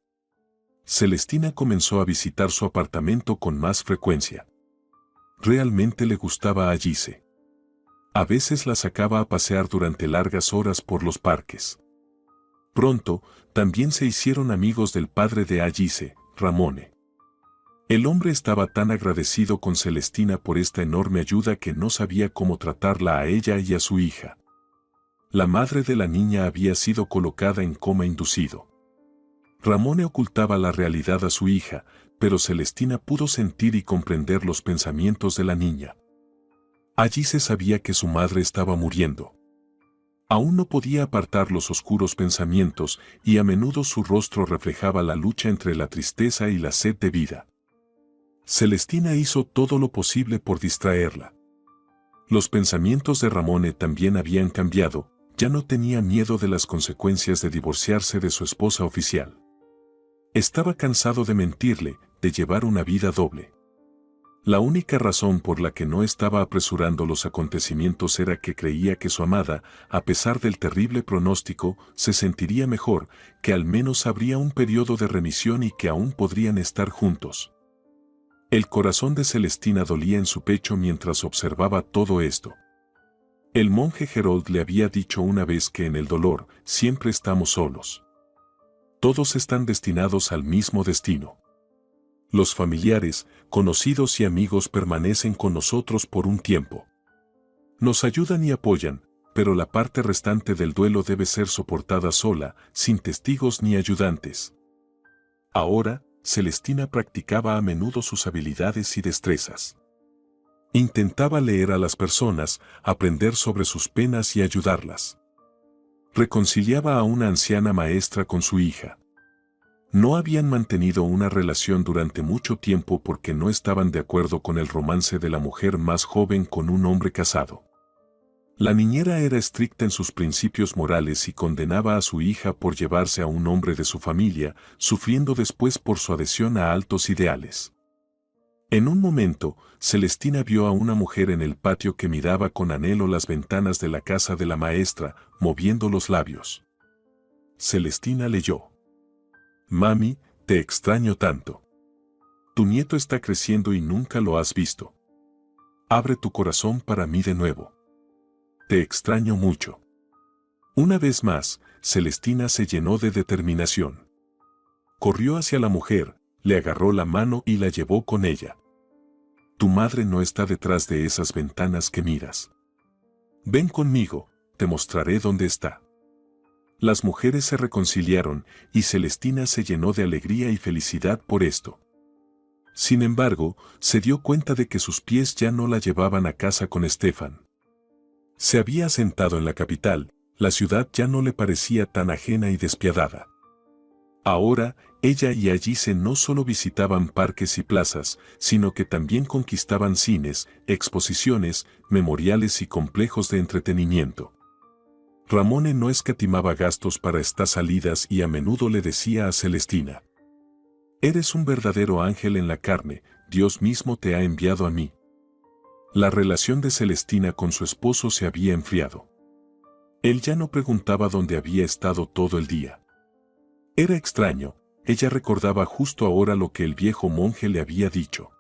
S2: Celestina comenzó a visitar su apartamento con más frecuencia. Realmente le gustaba a Gise. A veces la sacaba a pasear durante largas horas por los parques. Pronto, también se hicieron amigos del padre de Gise, Ramone. El hombre estaba tan agradecido con Celestina por esta enorme ayuda que no sabía cómo tratarla a ella y a su hija. La madre de la niña había sido colocada en coma inducido. Ramone ocultaba la realidad a su hija, pero Celestina pudo sentir y comprender los pensamientos de la niña. Allí se sabía que su madre estaba muriendo. Aún no podía apartar los oscuros pensamientos y a menudo su rostro reflejaba la lucha entre la tristeza y la sed de vida. Celestina hizo todo lo posible por distraerla. Los pensamientos de Ramone también habían cambiado, ya no tenía miedo de las consecuencias de divorciarse de su esposa oficial. Estaba cansado de mentirle, de llevar una vida doble. La única razón por la que no estaba apresurando los acontecimientos era que creía que su amada, a pesar del terrible pronóstico, se sentiría mejor, que al menos habría un periodo de remisión y que aún podrían estar juntos. El corazón de Celestina dolía en su pecho mientras observaba todo esto. El monje Gerold le había dicho una vez que en el dolor siempre estamos solos. Todos están destinados al mismo destino. Los familiares, conocidos y amigos permanecen con nosotros por un tiempo. Nos ayudan y apoyan, pero la parte restante del duelo debe ser soportada sola, sin testigos ni ayudantes. Ahora, Celestina practicaba a menudo sus habilidades y destrezas. Intentaba leer a las personas, aprender sobre sus penas y ayudarlas. Reconciliaba a una anciana maestra con su hija. No habían mantenido una relación durante mucho tiempo porque no estaban de acuerdo con el romance de la mujer más joven con un hombre casado. La niñera era estricta en sus principios morales y condenaba a su hija por llevarse a un hombre de su familia, sufriendo después por su adhesión a altos ideales. En un momento, Celestina vio a una mujer en el patio que miraba con anhelo las ventanas de la casa de la maestra, moviendo los labios. Celestina leyó: Mami, te extraño tanto. Tu nieto está creciendo y nunca lo has visto. Abre tu corazón para mí de nuevo. Te extraño mucho. Una vez más, Celestina se llenó de determinación. Corrió hacia la mujer, le agarró la mano y la llevó con ella. Tu madre no está detrás de esas ventanas que miras. Ven conmigo, te mostraré dónde está. Las mujeres se reconciliaron y Celestina se llenó de alegría y felicidad por esto. Sin embargo, se dio cuenta de que sus pies ya no la llevaban a casa con Stefan. Se había asentado en la capital, la ciudad ya no le parecía tan ajena y despiadada. Ahora, ella y Alice no solo visitaban parques y plazas, sino que también conquistaban cines, exposiciones, memoriales y complejos de entretenimiento. Ramone no escatimaba gastos para estas salidas y a menudo le decía a Celestina: «Eres un verdadero ángel en la carne, Dios mismo te ha enviado a mí». La relación de Celestina con su esposo se había enfriado. Él ya no preguntaba dónde había estado todo el día. Era extraño, ella recordaba justo ahora lo que el viejo monje le había dicho.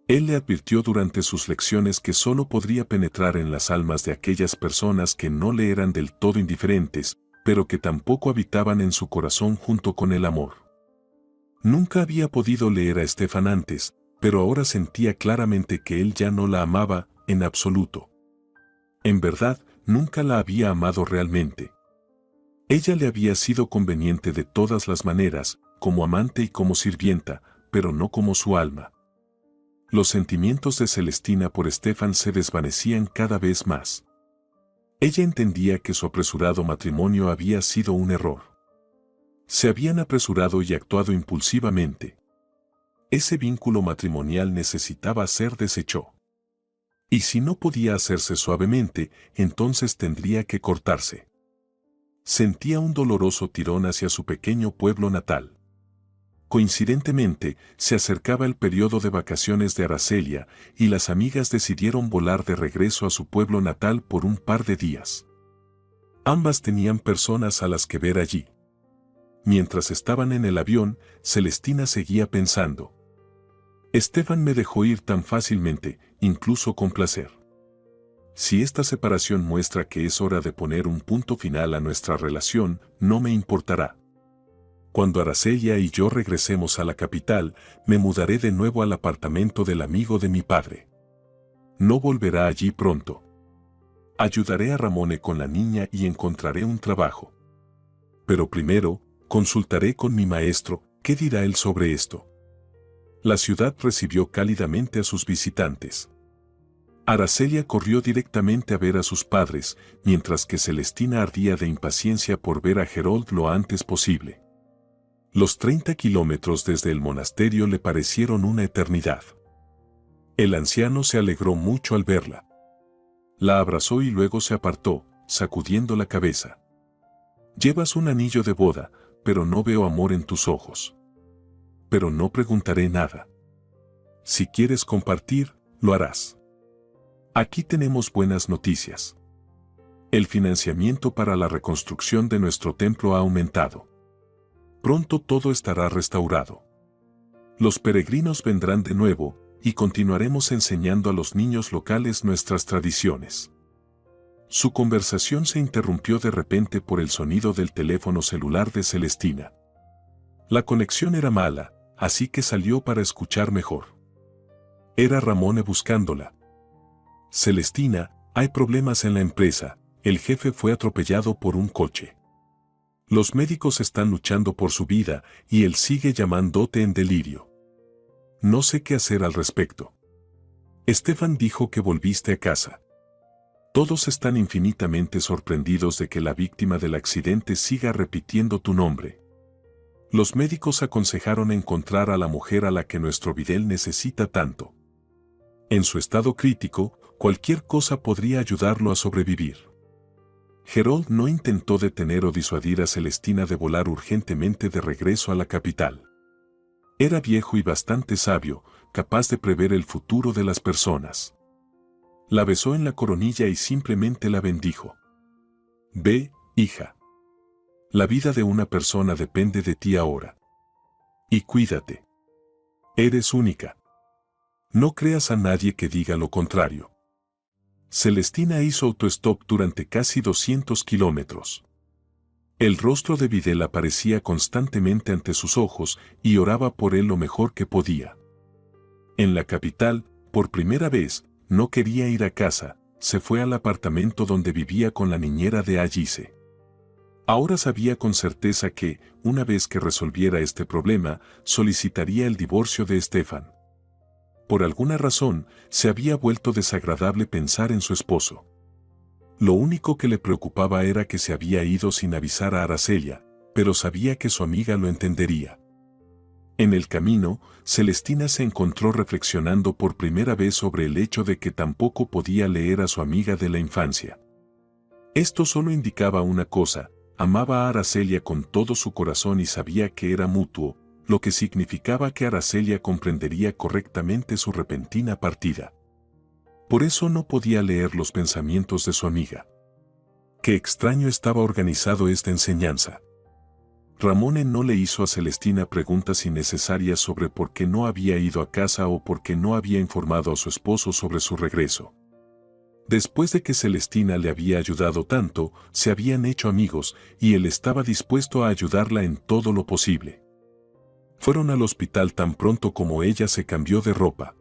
S2: Él le advirtió durante sus lecciones que solo podría penetrar en las almas de aquellas personas que no le eran del todo indiferentes, pero que tampoco habitaban en su corazón junto con el amor. Nunca había podido leer a Stefan antes, pero ahora sentía claramente que él ya no la amaba, en absoluto. En verdad, nunca la había amado realmente. Ella le había sido conveniente de todas las maneras, como amante y como sirvienta, pero no como su alma. Los sentimientos de Celestina por Stefan se desvanecían cada vez más. Ella entendía que su apresurado matrimonio había sido un error. Se habían apresurado y actuado impulsivamente. Ese vínculo matrimonial necesitaba ser deshecho. Y si no podía hacerse suavemente, entonces tendría que cortarse. Sentía un doloroso tirón hacia su pequeño pueblo natal. Coincidentemente, se acercaba el periodo de vacaciones de Aracelia y las amigas decidieron volar de regreso a su pueblo natal por un par de días. Ambas tenían personas a las que ver allí. Mientras estaban en el avión, Celestina seguía pensando: Stefan me dejó ir tan fácilmente, incluso con placer. Si esta separación muestra que es hora de poner un punto final a nuestra relación, no me importará. Cuando Aracelia y yo regresemos a la capital, me mudaré de nuevo al apartamento del amigo de mi padre. No volverá allí pronto. Ayudaré a Ramone con la niña y encontraré un trabajo. Pero primero, consultaré con mi maestro, ¿qué dirá él sobre esto? La ciudad recibió cálidamente a sus visitantes. Aracelia corrió directamente a ver a sus padres, mientras que Celestina ardía de impaciencia por ver a Gerold lo antes posible. Los 30 kilómetros desde el monasterio le parecieron una eternidad. El anciano se alegró mucho al verla. La abrazó y luego se apartó, sacudiendo la cabeza. Llevas un anillo de boda, pero no veo amor en tus ojos. Pero no preguntaré nada. Si quieres compartir, lo harás. Aquí tenemos buenas noticias. El financiamiento para la reconstrucción de nuestro templo ha aumentado. Pronto todo estará restaurado. Los peregrinos vendrán de nuevo, y continuaremos enseñando a los niños locales nuestras tradiciones. Su conversación se interrumpió de repente por el sonido del teléfono celular de Celestina. La conexión era mala, así que salió para escuchar mejor. Era Ramone buscándola. Celestina, hay problemas en la empresa, el jefe fue atropellado por un coche. Los médicos están luchando por su vida y él sigue llamándote en delirio. No sé qué hacer al respecto. Stefan dijo que volviste a casa. Todos están infinitamente sorprendidos de que la víctima del accidente siga repitiendo tu nombre. Los médicos aconsejaron encontrar a la mujer a la que nuestro Videl necesita tanto. En su estado crítico, cualquier cosa podría ayudarlo a sobrevivir. Gerold no intentó detener o disuadir a Celestina de volar urgentemente de regreso a la capital. Era viejo y bastante sabio, capaz de prever el futuro de las personas. La besó en la coronilla y simplemente la bendijo. Ve, hija. La vida de una persona depende de ti ahora. Y cuídate. Eres única. No creas a nadie que diga lo contrario. Celestina hizo autostop durante casi 200 kilómetros. El rostro de Videl aparecía constantemente ante sus ojos y oraba por él lo mejor que podía. En la capital, por primera vez, no quería ir a casa, se fue al apartamento donde vivía con la niñera de Alice. Ahora sabía con certeza que, una vez que resolviera este problema, solicitaría el divorcio de Stefan. Por alguna razón, se había vuelto desagradable pensar en su esposo. Lo único que le preocupaba era que se había ido sin avisar a Aracelia, pero sabía que su amiga lo entendería. En el camino, Celestina se encontró reflexionando por primera vez sobre el hecho de que tampoco podía leer a su amiga de la infancia. Esto solo indicaba una cosa: amaba a Aracelia con todo su corazón y sabía que era mutuo, lo que significaba que Aracelia comprendería correctamente su repentina partida. Por eso no podía leer los pensamientos de su amiga. Qué extraño estaba organizado esta enseñanza. Ramone no le hizo a Celestina preguntas innecesarias sobre por qué no había ido a casa o por qué no había informado a su esposo sobre su regreso. Después de que Celestina le había ayudado tanto, se habían hecho amigos y él estaba dispuesto a ayudarla en todo lo posible. Fueron al hospital tan pronto como ella se cambió de ropa.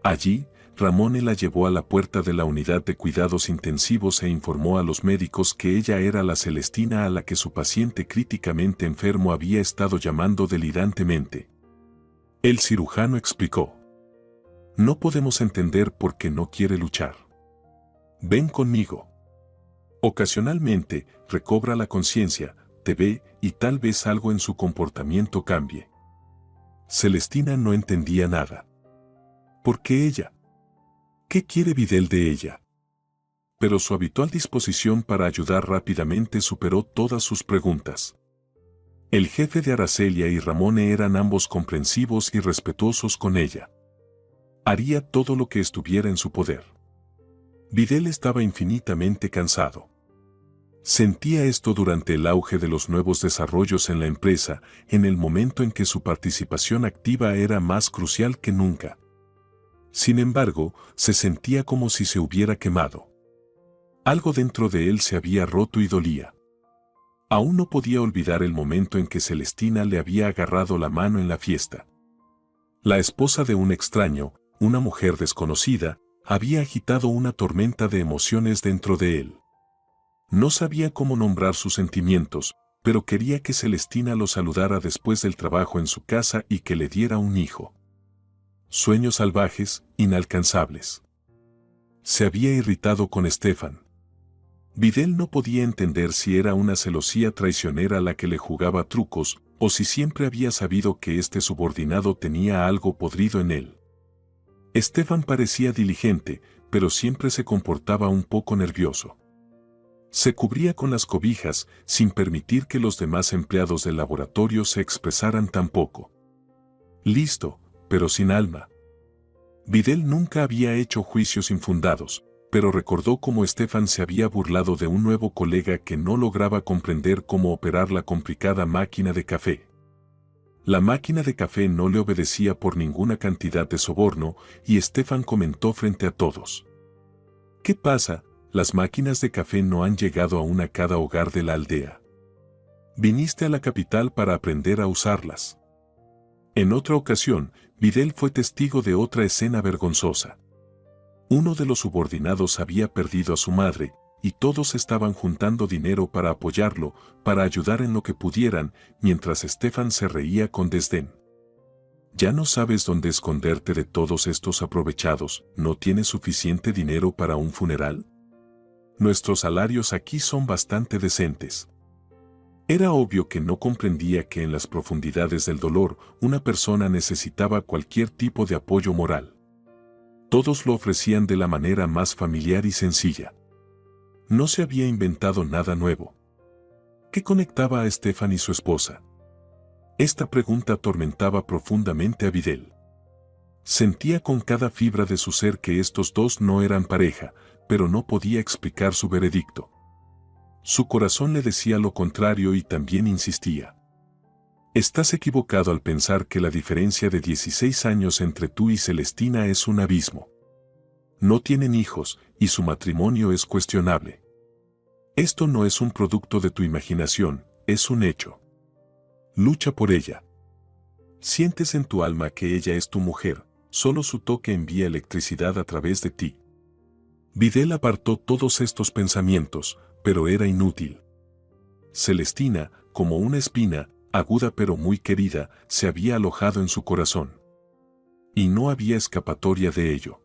S2: Allí, Ramone la llevó a la puerta de la unidad de cuidados intensivos e informó a los médicos que ella era la Celestina a la que su paciente críticamente enfermo había estado llamando delirantemente. El cirujano explicó: "No podemos entender por qué no quiere luchar. Ven conmigo. Ocasionalmente, recobra la conciencia, te ve y tal vez algo en su comportamiento cambie". Celestina no entendía nada. ¿Por qué ella? ¿Qué quiere Videl de ella? Pero su habitual disposición para ayudar rápidamente superó todas sus preguntas. El jefe de Aracelia y Ramone eran ambos comprensivos y respetuosos con ella. Haría todo lo que estuviera en su poder. Videl estaba infinitamente cansado. Sentía esto durante el auge de los nuevos desarrollos en la empresa, en el momento en que su participación activa era más crucial que nunca. Sin embargo, se sentía como si se hubiera quemado. Algo dentro de él se había roto y dolía. Aún no podía olvidar el momento en que Celestina le había agarrado la mano en la fiesta. La esposa de un extraño, una mujer desconocida, había agitado una tormenta de emociones dentro de él. No sabía cómo nombrar sus sentimientos, pero quería que Celestina lo saludara después del trabajo en su casa y que le diera un hijo. Sueños salvajes, inalcanzables. Se había irritado con Stefan. Videl no podía entender si era una celosía traicionera la que le jugaba trucos, o si siempre había sabido que este subordinado tenía algo podrido en él. Stefan parecía diligente, pero siempre se comportaba un poco nervioso. Se cubría con las cobijas, sin permitir que los demás empleados del laboratorio se expresaran tampoco. Listo, pero sin alma. Videl nunca había hecho juicios infundados, pero recordó cómo Stefan se había burlado de un nuevo colega que no lograba comprender cómo operar la complicada máquina de café. La máquina de café no le obedecía por ninguna cantidad de soborno, y Stefan comentó frente a todos: ¿Qué pasa? Las máquinas de café no han llegado aún a cada hogar de la aldea. Viniste a la capital para aprender a usarlas. En otra ocasión, Videl fue testigo de otra escena vergonzosa. Uno de los subordinados había perdido a su madre, y todos estaban juntando dinero para apoyarlo, para ayudar en lo que pudieran, mientras Stefan se reía con desdén. ¿Ya no sabes dónde esconderte de todos estos aprovechados? ¿No tienes suficiente dinero para un funeral? Nuestros salarios aquí son bastante decentes. Era obvio que no comprendía que en las profundidades del dolor una persona necesitaba cualquier tipo de apoyo moral. Todos lo ofrecían de la manera más familiar y sencilla. No se había inventado nada nuevo. ¿Qué conectaba a Stefan y su esposa? Esta pregunta atormentaba profundamente a Videl. Sentía con cada fibra de su ser que estos dos no eran pareja, pero no podía explicar su veredicto. Su corazón le decía lo contrario y también insistía. Estás equivocado al pensar que la diferencia de 16 años entre tú y Celestina es un abismo. no tienen hijos y su matrimonio es cuestionable. Esto no es un producto de tu imaginación, es un hecho. Lucha por ella. Sientes en tu alma que ella es tu mujer, solo su toque envía electricidad a través de ti. Videl apartó todos estos pensamientos, pero era inútil. Celestina, como una espina, aguda pero muy querida, se había alojado en su corazón. Y no había escapatoria de ello.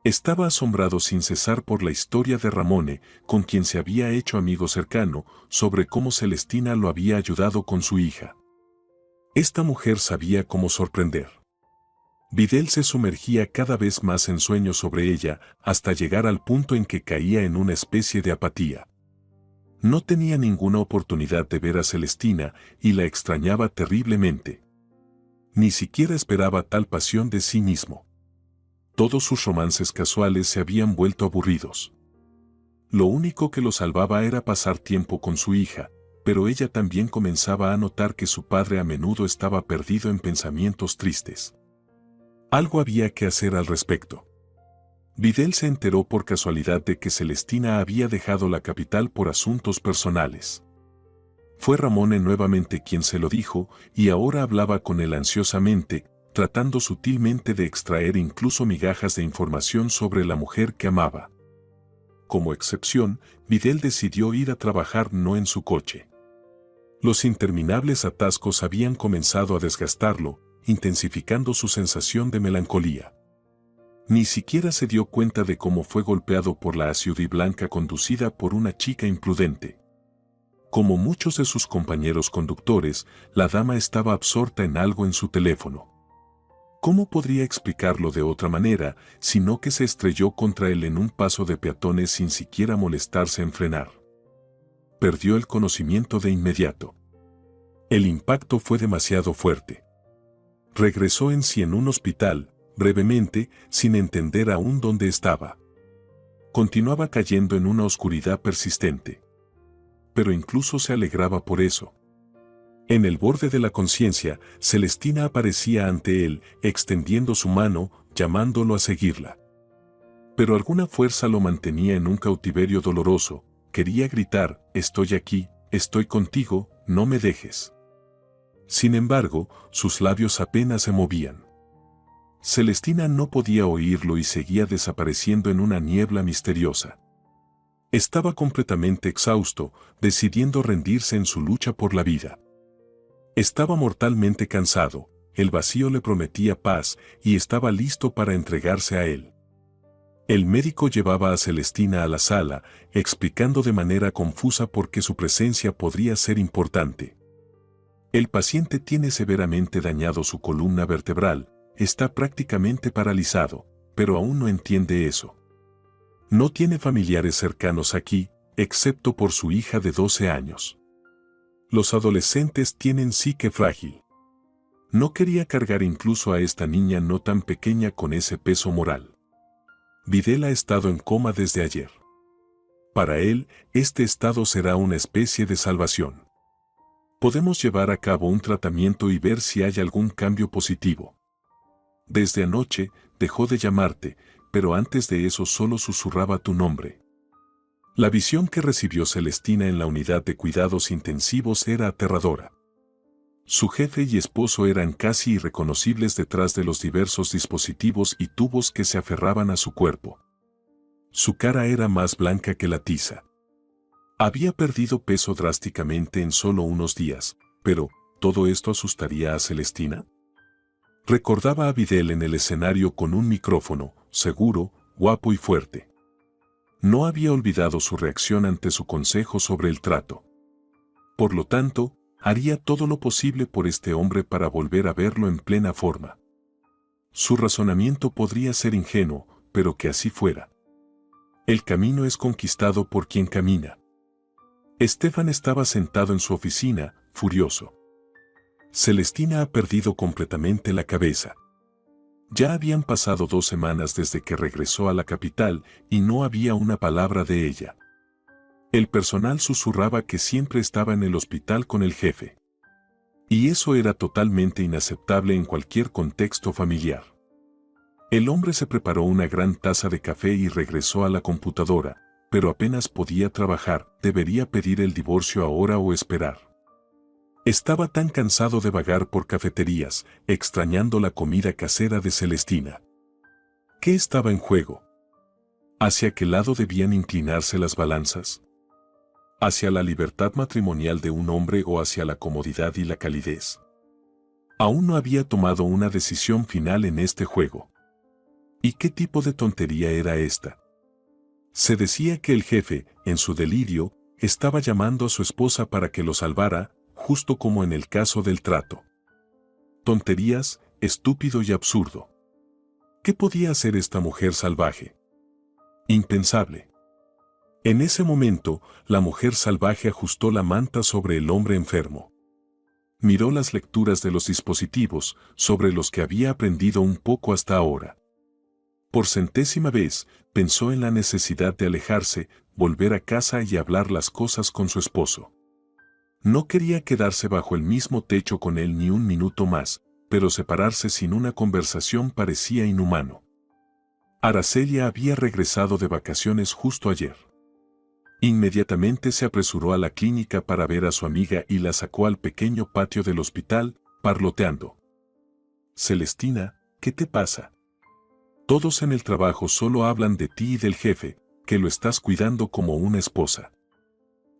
S2: Estaba asombrado sin cesar por la historia de Ramone, con quien se había hecho amigo cercano, sobre cómo Celestina lo había ayudado con su hija. Esta mujer sabía cómo sorprender. Videl se sumergía cada vez más en sueños sobre ella, hasta llegar al punto en que caía en una especie de apatía. No tenía ninguna oportunidad de ver a Celestina y la extrañaba terriblemente. Ni siquiera esperaba tal pasión de sí mismo. Todos sus romances casuales se habían vuelto aburridos. Lo único que lo salvaba era pasar tiempo con su hija, pero ella también comenzaba a notar que su padre a menudo estaba perdido en pensamientos tristes. Algo había que hacer al respecto. Videl se enteró por casualidad de que Celestina había dejado la capital por asuntos personales. Fue Ramone nuevamente quien se lo dijo, y ahora hablaba con él ansiosamente, tratando sutilmente de extraer incluso migajas de información sobre la mujer que amaba. Como excepción, Videl decidió ir a trabajar no en su coche. Los interminables atascos habían comenzado a desgastarlo, intensificando su sensación de melancolía. Ni siquiera se dio cuenta de cómo fue golpeado por la SUV blanca conducida por una chica imprudente. Como muchos de sus compañeros conductores, la dama estaba absorta en algo en su teléfono. ¿Cómo podría explicarlo de otra manera, sino que se estrelló contra él en un paso de peatones sin siquiera molestarse en frenar? Perdió el conocimiento de inmediato. El impacto fue demasiado fuerte. Regresó en sí en un hospital, brevemente, sin entender aún dónde estaba. Continuaba cayendo en una oscuridad persistente. Pero incluso se alegraba por eso. En el borde de la conciencia, Celestina aparecía ante él, extendiendo su mano, llamándolo a seguirla. Pero alguna fuerza lo mantenía en un cautiverio doloroso. Quería gritar: «Estoy aquí, estoy contigo, no me dejes». Sin embargo, sus labios apenas se movían. Celestina no podía oírlo y seguía desapareciendo en una niebla misteriosa. Estaba completamente exhausto, decidiendo rendirse en su lucha por la vida. Estaba mortalmente cansado, el vacío le prometía paz y estaba listo para entregarse a él. El médico llevaba a Celestina a la sala, explicando de manera confusa por qué su presencia podría ser importante. El paciente tiene severamente dañado su columna vertebral, está prácticamente paralizado, pero aún no entiende eso. No tiene familiares cercanos aquí, excepto por su hija de 12 años. Los adolescentes tienen psique frágil. No quería cargar incluso a esta niña no tan pequeña con ese peso moral. Videl ha estado en coma desde ayer. Para él, este estado será una especie de salvación. Podemos llevar a cabo un tratamiento y ver si hay algún cambio positivo. Desde anoche, dejó de llamarte, pero antes de eso solo susurraba tu nombre. La visión que recibió Celestina en la unidad de cuidados intensivos era aterradora. Su jefe y esposo eran casi irreconocibles detrás de los diversos dispositivos y tubos que se aferraban a su cuerpo. Su cara era más blanca que la tiza. Había perdido peso drásticamente en solo unos días, pero ¿todo esto asustaría a Celestina? Recordaba a Videl en el escenario con un micrófono, seguro, guapo y fuerte. No había olvidado su reacción ante su consejo sobre el trato. Por lo tanto, haría todo lo posible por este hombre para volver a verlo en plena forma. Su razonamiento podría ser ingenuo, pero que así fuera. El camino es conquistado por quien camina. Estefan estaba sentado en su oficina, furioso. Celestina ha perdido completamente la cabeza. Ya habían pasado 2 semanas desde que regresó a la capital y no había una palabra de ella. El personal susurraba que siempre estaba en el hospital con el jefe. Y eso era totalmente inaceptable en cualquier contexto familiar. El hombre se preparó una gran taza de café y regresó a la computadora, pero apenas podía trabajar. ¿Debería pedir el divorcio ahora o esperar? Estaba tan cansado de vagar por cafeterías, extrañando la comida casera de Celestina. ¿Qué estaba en juego? ¿Hacia qué lado debían inclinarse las balanzas? ¿Hacia la libertad matrimonial de un hombre o hacia la comodidad y la calidez? Aún no había tomado una decisión final en este juego. ¿Y qué tipo de tontería era esta? Se decía que el jefe, en su delirio, estaba llamando a su esposa para que lo salvara, justo como en el caso del trato. Tonterías, estúpido y absurdo. ¿Qué podía hacer esta mujer salvaje? Impensable. En ese momento, la mujer salvaje ajustó la manta sobre el hombre enfermo. Miró las lecturas de los dispositivos, sobre los que había aprendido un poco hasta ahora. Por centésima vez, pensó en la necesidad de alejarse, volver a casa y hablar las cosas con su esposo. No quería quedarse bajo el mismo techo con él ni un minuto más, pero separarse sin una conversación parecía inhumano. Aracelia había regresado de vacaciones justo ayer. Inmediatamente se apresuró a la clínica para ver a su amiga y la sacó al pequeño patio del hospital, parloteando. Celestina, ¿qué te pasa? Todos en el trabajo solo hablan de ti y del jefe, que lo estás cuidando como una esposa.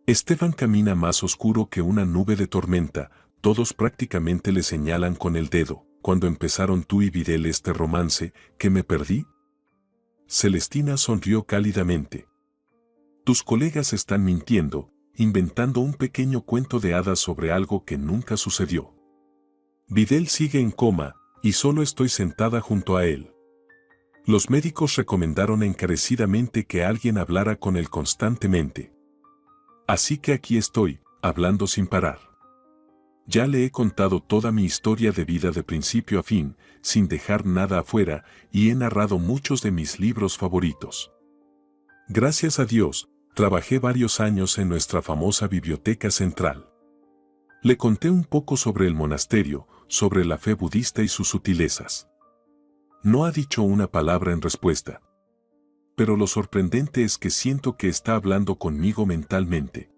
S2: Estefan camina más oscuro que una nube de tormenta, todos prácticamente le señalan con el dedo. ¿Cuándo empezaron tú y Videl este romance, que me perdí? Celestina sonrió cálidamente. Tus colegas están mintiendo, inventando un pequeño cuento de hadas sobre algo que nunca sucedió. Videl sigue en coma, y solo estoy sentada junto a él. Los médicos recomendaron encarecidamente que alguien hablara con él constantemente. Así que aquí estoy, hablando sin parar. Ya le he contado toda mi historia de vida de principio a fin, sin dejar nada afuera, y he narrado muchos de mis libros favoritos. Gracias a Dios, trabajé varios años en nuestra famosa biblioteca central. Le conté un poco sobre el monasterio, sobre la fe budista y sus sutilezas. No ha dicho una palabra en respuesta. Pero lo sorprendente es que siento que está hablando conmigo mentalmente.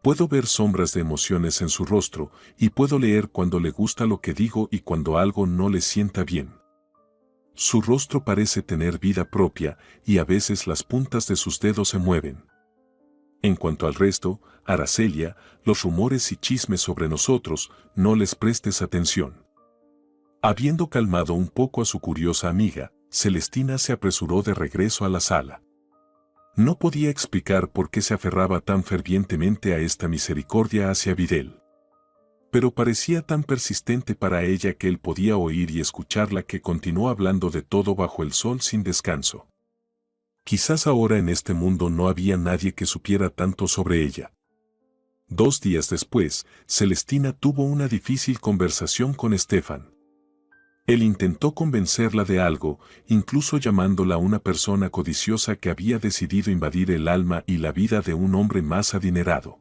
S2: Puedo ver sombras de emociones en su rostro, y puedo leer cuando le gusta lo que digo y cuando algo no le sienta bien. Su rostro parece tener vida propia, y a veces las puntas de sus dedos se mueven. En cuanto al resto, Aracelia, los rumores y chismes sobre nosotros, no les prestes atención. Habiendo calmado un poco a su curiosa amiga, Celestina se apresuró de regreso a la sala. No podía explicar por qué se aferraba tan fervientemente a esta misericordia hacia Videl. Pero parecía tan persistente para ella que él podía oír y escucharla, que continuó hablando de todo bajo el sol sin descanso. Quizás ahora en este mundo no había nadie que supiera tanto sobre ella. 2 días después, Celestina tuvo una difícil conversación con Estefan. Él intentó convencerla de algo, incluso llamándola una persona codiciosa que había decidido invadir el alma y la vida de un hombre más adinerado.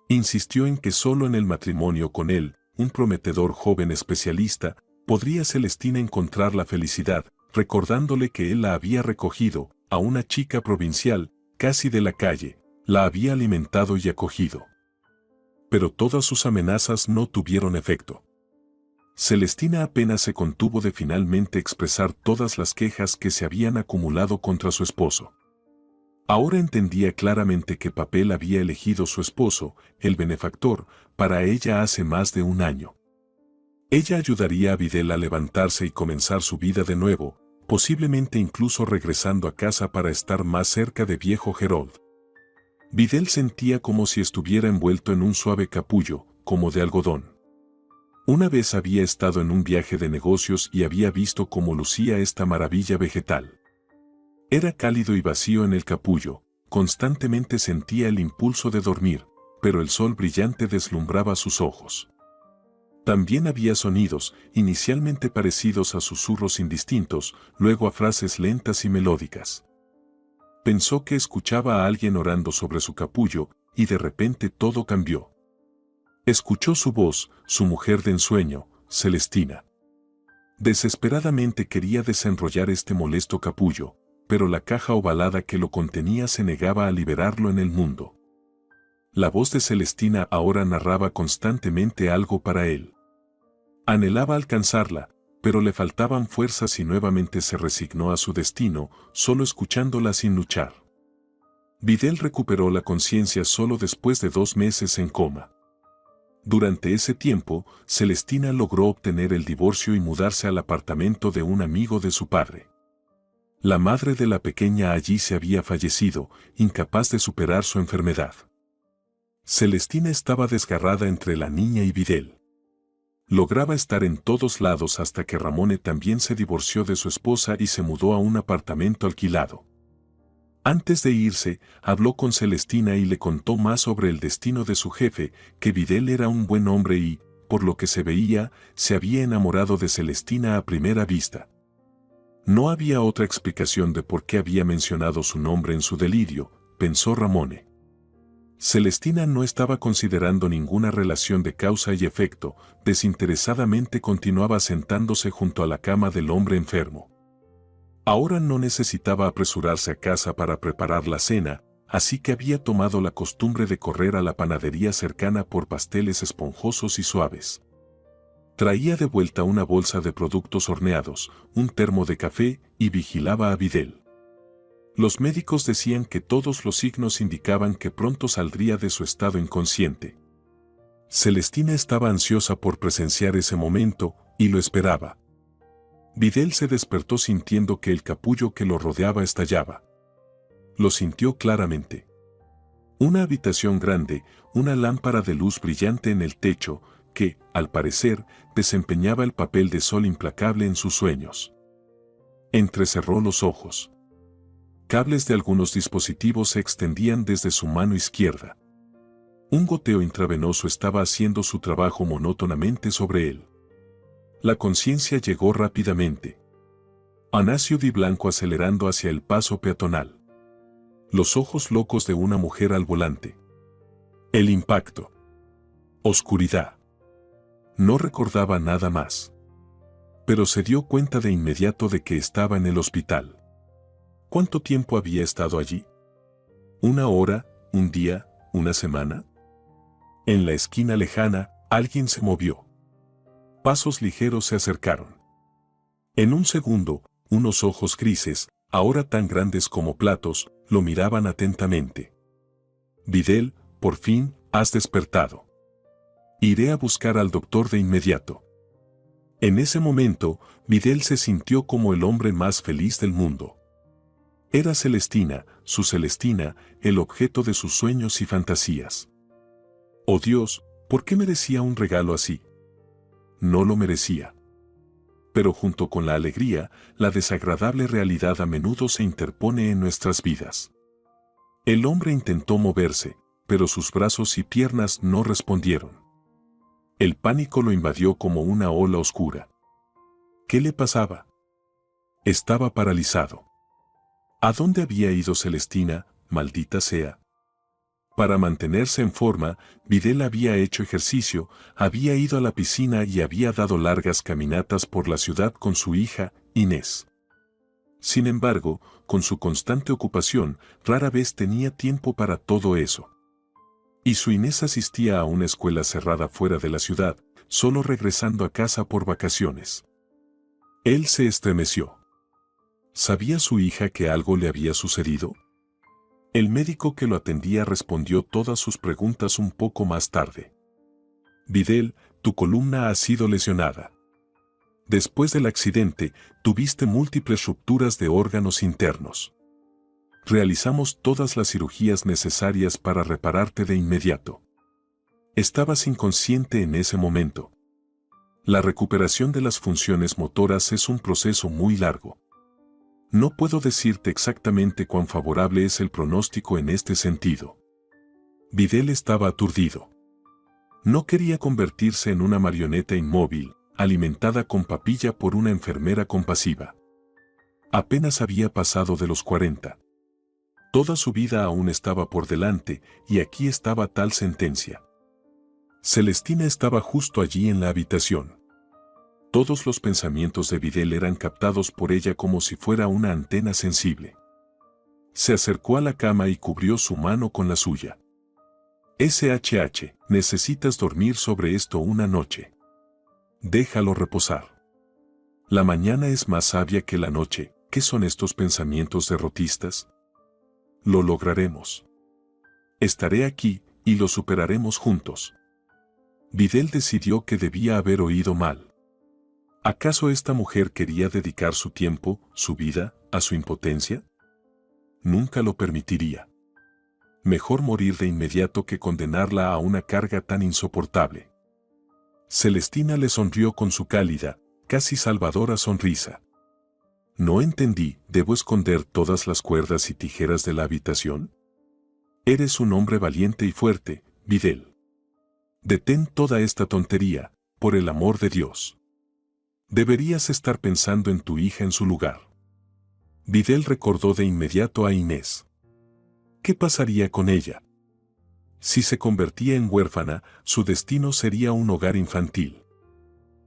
S2: Insistió en que solo en el matrimonio con él, un prometedor joven especialista, podría Celestina encontrar la felicidad, recordándole que él la había recogido, a una chica provincial, casi de la calle, la había alimentado y acogido. Pero todas sus amenazas no tuvieron efecto. Celestina apenas se contuvo de finalmente expresar todas las quejas que se habían acumulado contra su esposo. Ahora entendía claramente qué papel había elegido su esposo, el benefactor, para ella hace más de 1 año. Ella ayudaría a Videl a levantarse y comenzar su vida de nuevo, posiblemente incluso regresando a casa para estar más cerca de viejo Gerold. Videl sentía como si estuviera envuelto en un suave capullo, como de algodón. Una vez había estado en un viaje de negocios y había visto cómo lucía esta maravilla vegetal. Era cálido y vacío en el capullo, constantemente sentía el impulso de dormir, pero el sol brillante deslumbraba sus ojos. También había sonidos, inicialmente parecidos a susurros indistintos, luego a frases lentas y melódicas. Pensó que escuchaba a alguien orando sobre su capullo, y de repente todo cambió. Escuchó su voz, su mujer de ensueño, Celestina. Desesperadamente quería desenrollar este molesto capullo, pero la caja ovalada que lo contenía se negaba a liberarlo en el mundo. La voz de Celestina ahora narraba constantemente algo para él. Anhelaba alcanzarla, pero le faltaban fuerzas y nuevamente se resignó a su destino, solo escuchándola sin luchar. Videl recuperó la conciencia solo después de 2 meses en coma. Durante ese tiempo, Celestina logró obtener el divorcio y mudarse al apartamento de un amigo de su padre. La madre de la pequeña allí se había fallecido, incapaz de superar su enfermedad. Celestina estaba desgarrada entre la niña y Videl. Lograba estar en todos lados hasta que Ramone también se divorció de su esposa y se mudó a un apartamento alquilado. Antes de irse, habló con Celestina y le contó más sobre el destino de su jefe, que Videl era un buen hombre y, por lo que se veía, se había enamorado de Celestina a primera vista. No había otra explicación de por qué había mencionado su nombre en su delirio, pensó Ramone. Celestina no estaba considerando ninguna relación de causa y efecto, desinteresadamente continuaba sentándose junto a la cama del hombre enfermo. Ahora no necesitaba apresurarse a casa para preparar la cena, así que había tomado la costumbre de correr a la panadería cercana por pasteles esponjosos y suaves. Traía de vuelta una bolsa de productos horneados, un termo de café y vigilaba a Videl. Los médicos decían que todos los signos indicaban que pronto saldría de su estado inconsciente. Celestina estaba ansiosa por presenciar ese momento, y lo esperaba. Videl se despertó sintiendo que el capullo que lo rodeaba estallaba. Lo sintió claramente. Una habitación grande, una lámpara de luz brillante en el techo, que, al parecer, desempeñaba el papel de sol implacable en sus sueños. Entrecerró los ojos. Cables de algunos dispositivos se extendían desde su mano izquierda. Un goteo intravenoso estaba haciendo su trabajo monótonamente sobre él. La conciencia llegó rápidamente. Anasio Di Blanco acelerando hacia el paso peatonal. Los ojos locos de una mujer al volante. El impacto. Oscuridad. No recordaba nada más. Pero se dio cuenta de inmediato de que estaba en el hospital. ¿Cuánto tiempo había estado allí? ¿1 hora, 1 día, 1 semana? En la esquina lejana, alguien se movió. Pasos ligeros se acercaron. En un segundo, unos ojos grises, ahora tan grandes como platos, lo miraban atentamente. Videl, por fin, has despertado. Iré a buscar al doctor de inmediato. En ese momento, Videl se sintió como el hombre más feliz del mundo. Era Celestina, su Celestina, el objeto de sus sueños y fantasías. Oh Dios, ¿por qué merecía un regalo así? No lo merecía. Pero junto con la alegría, la desagradable realidad a menudo se interpone en nuestras vidas. El hombre intentó moverse, pero sus brazos y piernas no respondieron. El pánico lo invadió como una ola oscura. ¿Qué le pasaba? Estaba paralizado. ¿A dónde había ido Celestina, maldita sea? Para mantenerse en forma, Videl había hecho ejercicio, había ido a la piscina y había dado largas caminatas por la ciudad con su hija, Inés. Sin embargo, con su constante ocupación, rara vez tenía tiempo para todo eso. Y su Inés asistía a una escuela cerrada fuera de la ciudad, solo regresando a casa por vacaciones. Él se estremeció. ¿Sabía su hija que algo le había sucedido? El médico que lo atendía respondió todas sus preguntas un poco más tarde. Videl, tu columna ha sido lesionada. Después del accidente, tuviste múltiples rupturas de órganos internos. Realizamos todas las cirugías necesarias para repararte de inmediato. Estabas inconsciente en ese momento. La recuperación de las funciones motoras es un proceso muy largo. No puedo decirte exactamente cuán favorable es el pronóstico en este sentido. Videl estaba aturdido. No quería convertirse en una marioneta inmóvil, alimentada con papilla por una enfermera compasiva. Apenas había pasado de los 40. Toda su vida aún estaba por delante, y aquí estaba tal sentencia. Celestina estaba justo allí en la habitación. Todos los pensamientos de Videl eran captados por ella como si fuera una antena sensible. Se acercó a la cama y cubrió su mano con la suya. SHH, necesitas dormir sobre esto una noche. Déjalo reposar. La mañana es más sabia que la noche. ¿Qué son estos pensamientos derrotistas? Lo lograremos. Estaré aquí, y lo superaremos juntos. Videl decidió que debía haber oído mal. ¿Acaso esta mujer quería dedicar su tiempo, su vida, a su impotencia? Nunca lo permitiría. Mejor morir de inmediato que condenarla a una carga tan insoportable. Celestina le sonrió con su cálida, casi salvadora sonrisa. No entendí, ¿debo esconder todas las cuerdas y tijeras de la habitación? Eres un hombre valiente y fuerte, Videl. Detén toda esta tontería, por el amor de Dios. Deberías estar pensando en tu hija en su lugar. Videl recordó de inmediato a Inés. ¿Qué pasaría con ella? Si se convertía en huérfana, su destino sería un hogar infantil.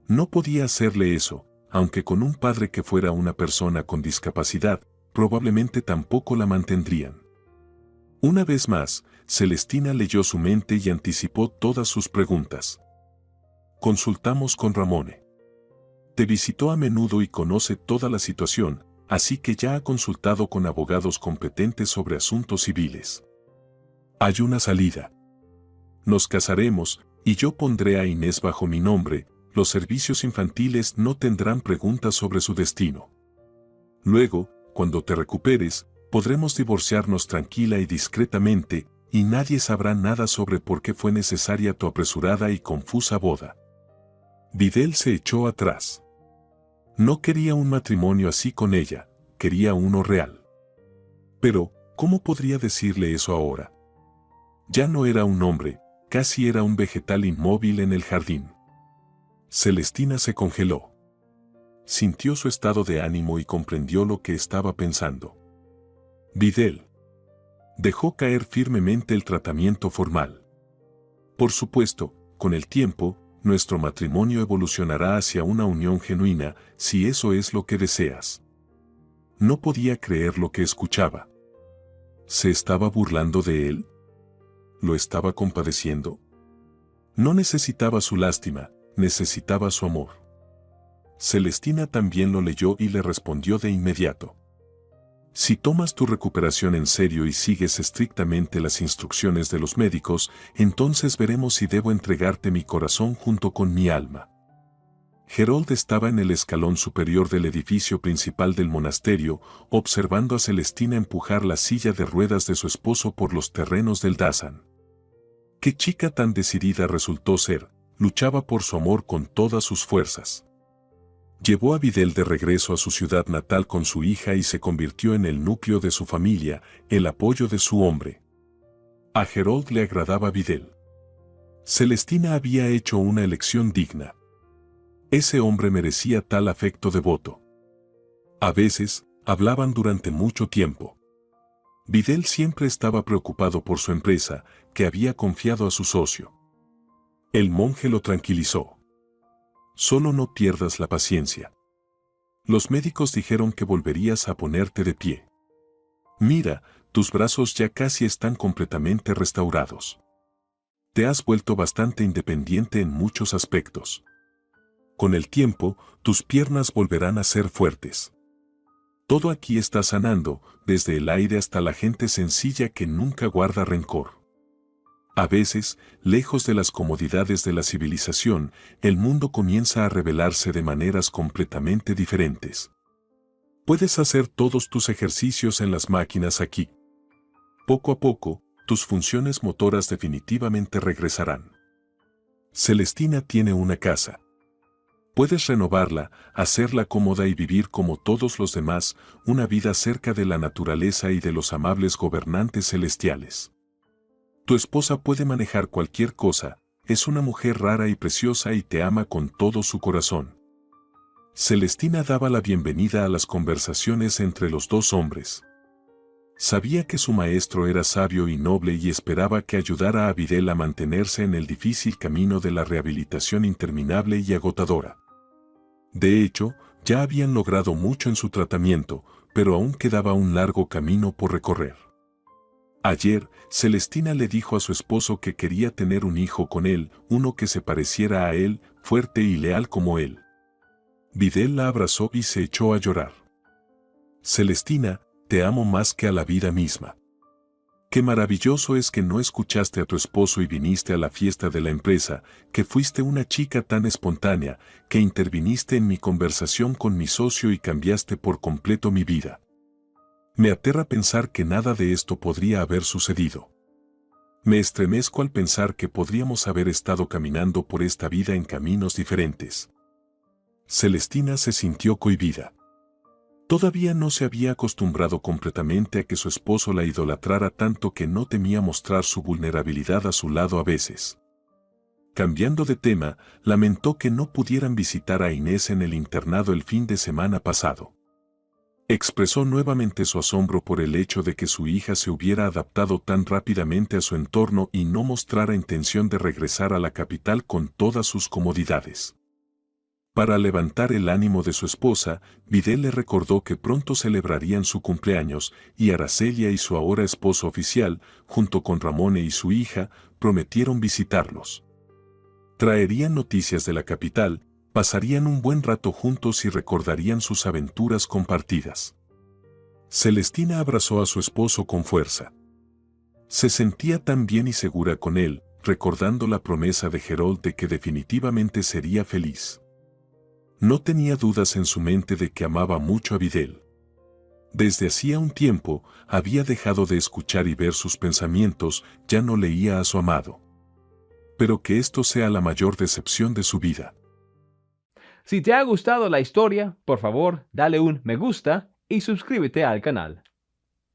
S2: No podía hacerle eso, aunque con un padre que fuera una persona con discapacidad, probablemente tampoco la mantendrían. Una vez más, Celestina leyó su mente y anticipó todas sus preguntas. Consultamos con Ramone. Te visitó a menudo y conoce toda la situación, así que ya ha consultado con abogados competentes sobre asuntos civiles. Hay una salida. Nos casaremos, y yo pondré a Inés bajo mi nombre. Los servicios infantiles no tendrán preguntas sobre su destino. Luego, cuando te recuperes, podremos divorciarnos tranquila y discretamente, y nadie sabrá nada sobre por qué fue necesaria tu apresurada y confusa boda. Videl se echó atrás. No quería un matrimonio así con ella, quería uno real. Pero, ¿cómo podría decirle eso ahora? Ya no era un hombre, casi era un vegetal inmóvil en el jardín. Celestina se congeló. Sintió su estado de ánimo y comprendió lo que estaba pensando. Videl dejó caer firmemente el tratamiento formal. Por supuesto, con el tiempo, nuestro matrimonio evolucionará hacia una unión genuina, si eso es lo que deseas. No podía creer lo que escuchaba. ¿Se estaba burlando de él? ¿Lo estaba compadeciendo? No necesitaba su lástima, necesitaba su amor. Celestina también lo leyó y le respondió de inmediato. Si tomas tu recuperación en serio y sigues estrictamente las instrucciones de los médicos, entonces veremos si debo entregarte mi corazón junto con mi alma. Gerold estaba en el escalón superior del edificio principal del monasterio, observando a Celestina empujar la silla de ruedas de su esposo por los terrenos del Dazan. Qué chica tan decidida resultó ser, luchaba por su amor con todas sus fuerzas. Llevó a Videl de regreso a su ciudad natal con su hija y se convirtió en el núcleo de su familia, el apoyo de su hombre. A Gerold le agradaba Videl. Celestina había hecho una elección digna. Ese hombre merecía tal afecto devoto. A veces, hablaban durante mucho tiempo. Videl siempre estaba preocupado por su empresa, que había confiado a su socio. El monje lo tranquilizó. Solo no pierdas la paciencia. Los médicos dijeron que volverías a ponerte de pie. Mira, tus brazos ya casi están completamente restaurados. Te has vuelto bastante independiente en muchos aspectos. Con el tiempo, tus piernas volverán a ser fuertes. Todo aquí está sanando, desde el aire hasta la gente sencilla que nunca guarda rencor. A veces, lejos de las comodidades de la civilización, el mundo comienza a revelarse de maneras completamente diferentes. Puedes hacer todos tus ejercicios en las máquinas aquí. Poco a poco, tus funciones motoras definitivamente regresarán. Celestina tiene una casa. Puedes renovarla, hacerla cómoda y vivir como todos los demás, una vida cerca de la naturaleza y de los amables gobernantes celestiales. Tu esposa puede manejar cualquier cosa, es una mujer rara y preciosa y te ama con todo su corazón. Celestina daba la bienvenida a las conversaciones entre los dos hombres. Sabía que su maestro era sabio y noble y esperaba que ayudara a Videl a mantenerse en el difícil camino de la rehabilitación interminable y agotadora. De hecho, ya habían logrado mucho en su tratamiento, pero aún quedaba un largo camino por recorrer. Ayer, Celestina le dijo a su esposo que quería tener un hijo con él, uno que se pareciera a él, fuerte y leal como él. Videl la abrazó y se echó a llorar. Celestina, te amo más que a la vida misma. Qué maravilloso es que no escuchaste a tu esposo y viniste a la fiesta de la empresa, que fuiste una chica tan espontánea, que interviniste en mi conversación con mi socio y cambiaste por completo mi vida. Me aterra pensar que nada de esto podría haber sucedido. Me estremezco al pensar que podríamos haber estado caminando por esta vida en caminos diferentes. Celestina se sintió cohibida. Todavía no se había acostumbrado completamente a que su esposo la idolatrara tanto que no temía mostrar su vulnerabilidad a su lado a veces. Cambiando de tema, lamentó que no pudieran visitar a Inés en el internado el fin de semana pasado. Expresó nuevamente su asombro por el hecho de que su hija se hubiera adaptado tan rápidamente a su entorno y no mostrara intención de regresar a la capital con todas sus comodidades. Para levantar el ánimo de su esposa, Videl le recordó que pronto celebrarían su cumpleaños y Aracelia y su ahora esposo oficial, junto con Ramone y su hija, prometieron visitarlos. Traerían noticias de la capital, pasarían un buen rato juntos y recordarían sus aventuras compartidas. Celestina abrazó a su esposo con fuerza. Se sentía tan bien y segura con él, recordando la promesa de Gerold de que definitivamente sería feliz. No tenía dudas en su mente de que amaba mucho a Videl. Desde hacía un tiempo, había dejado de escuchar y ver sus pensamientos, ya no leía a su amado. Pero que esto sea la mayor decepción de su vida.
S1: Si te ha gustado la historia, por favor, dale un me gusta y suscríbete al canal.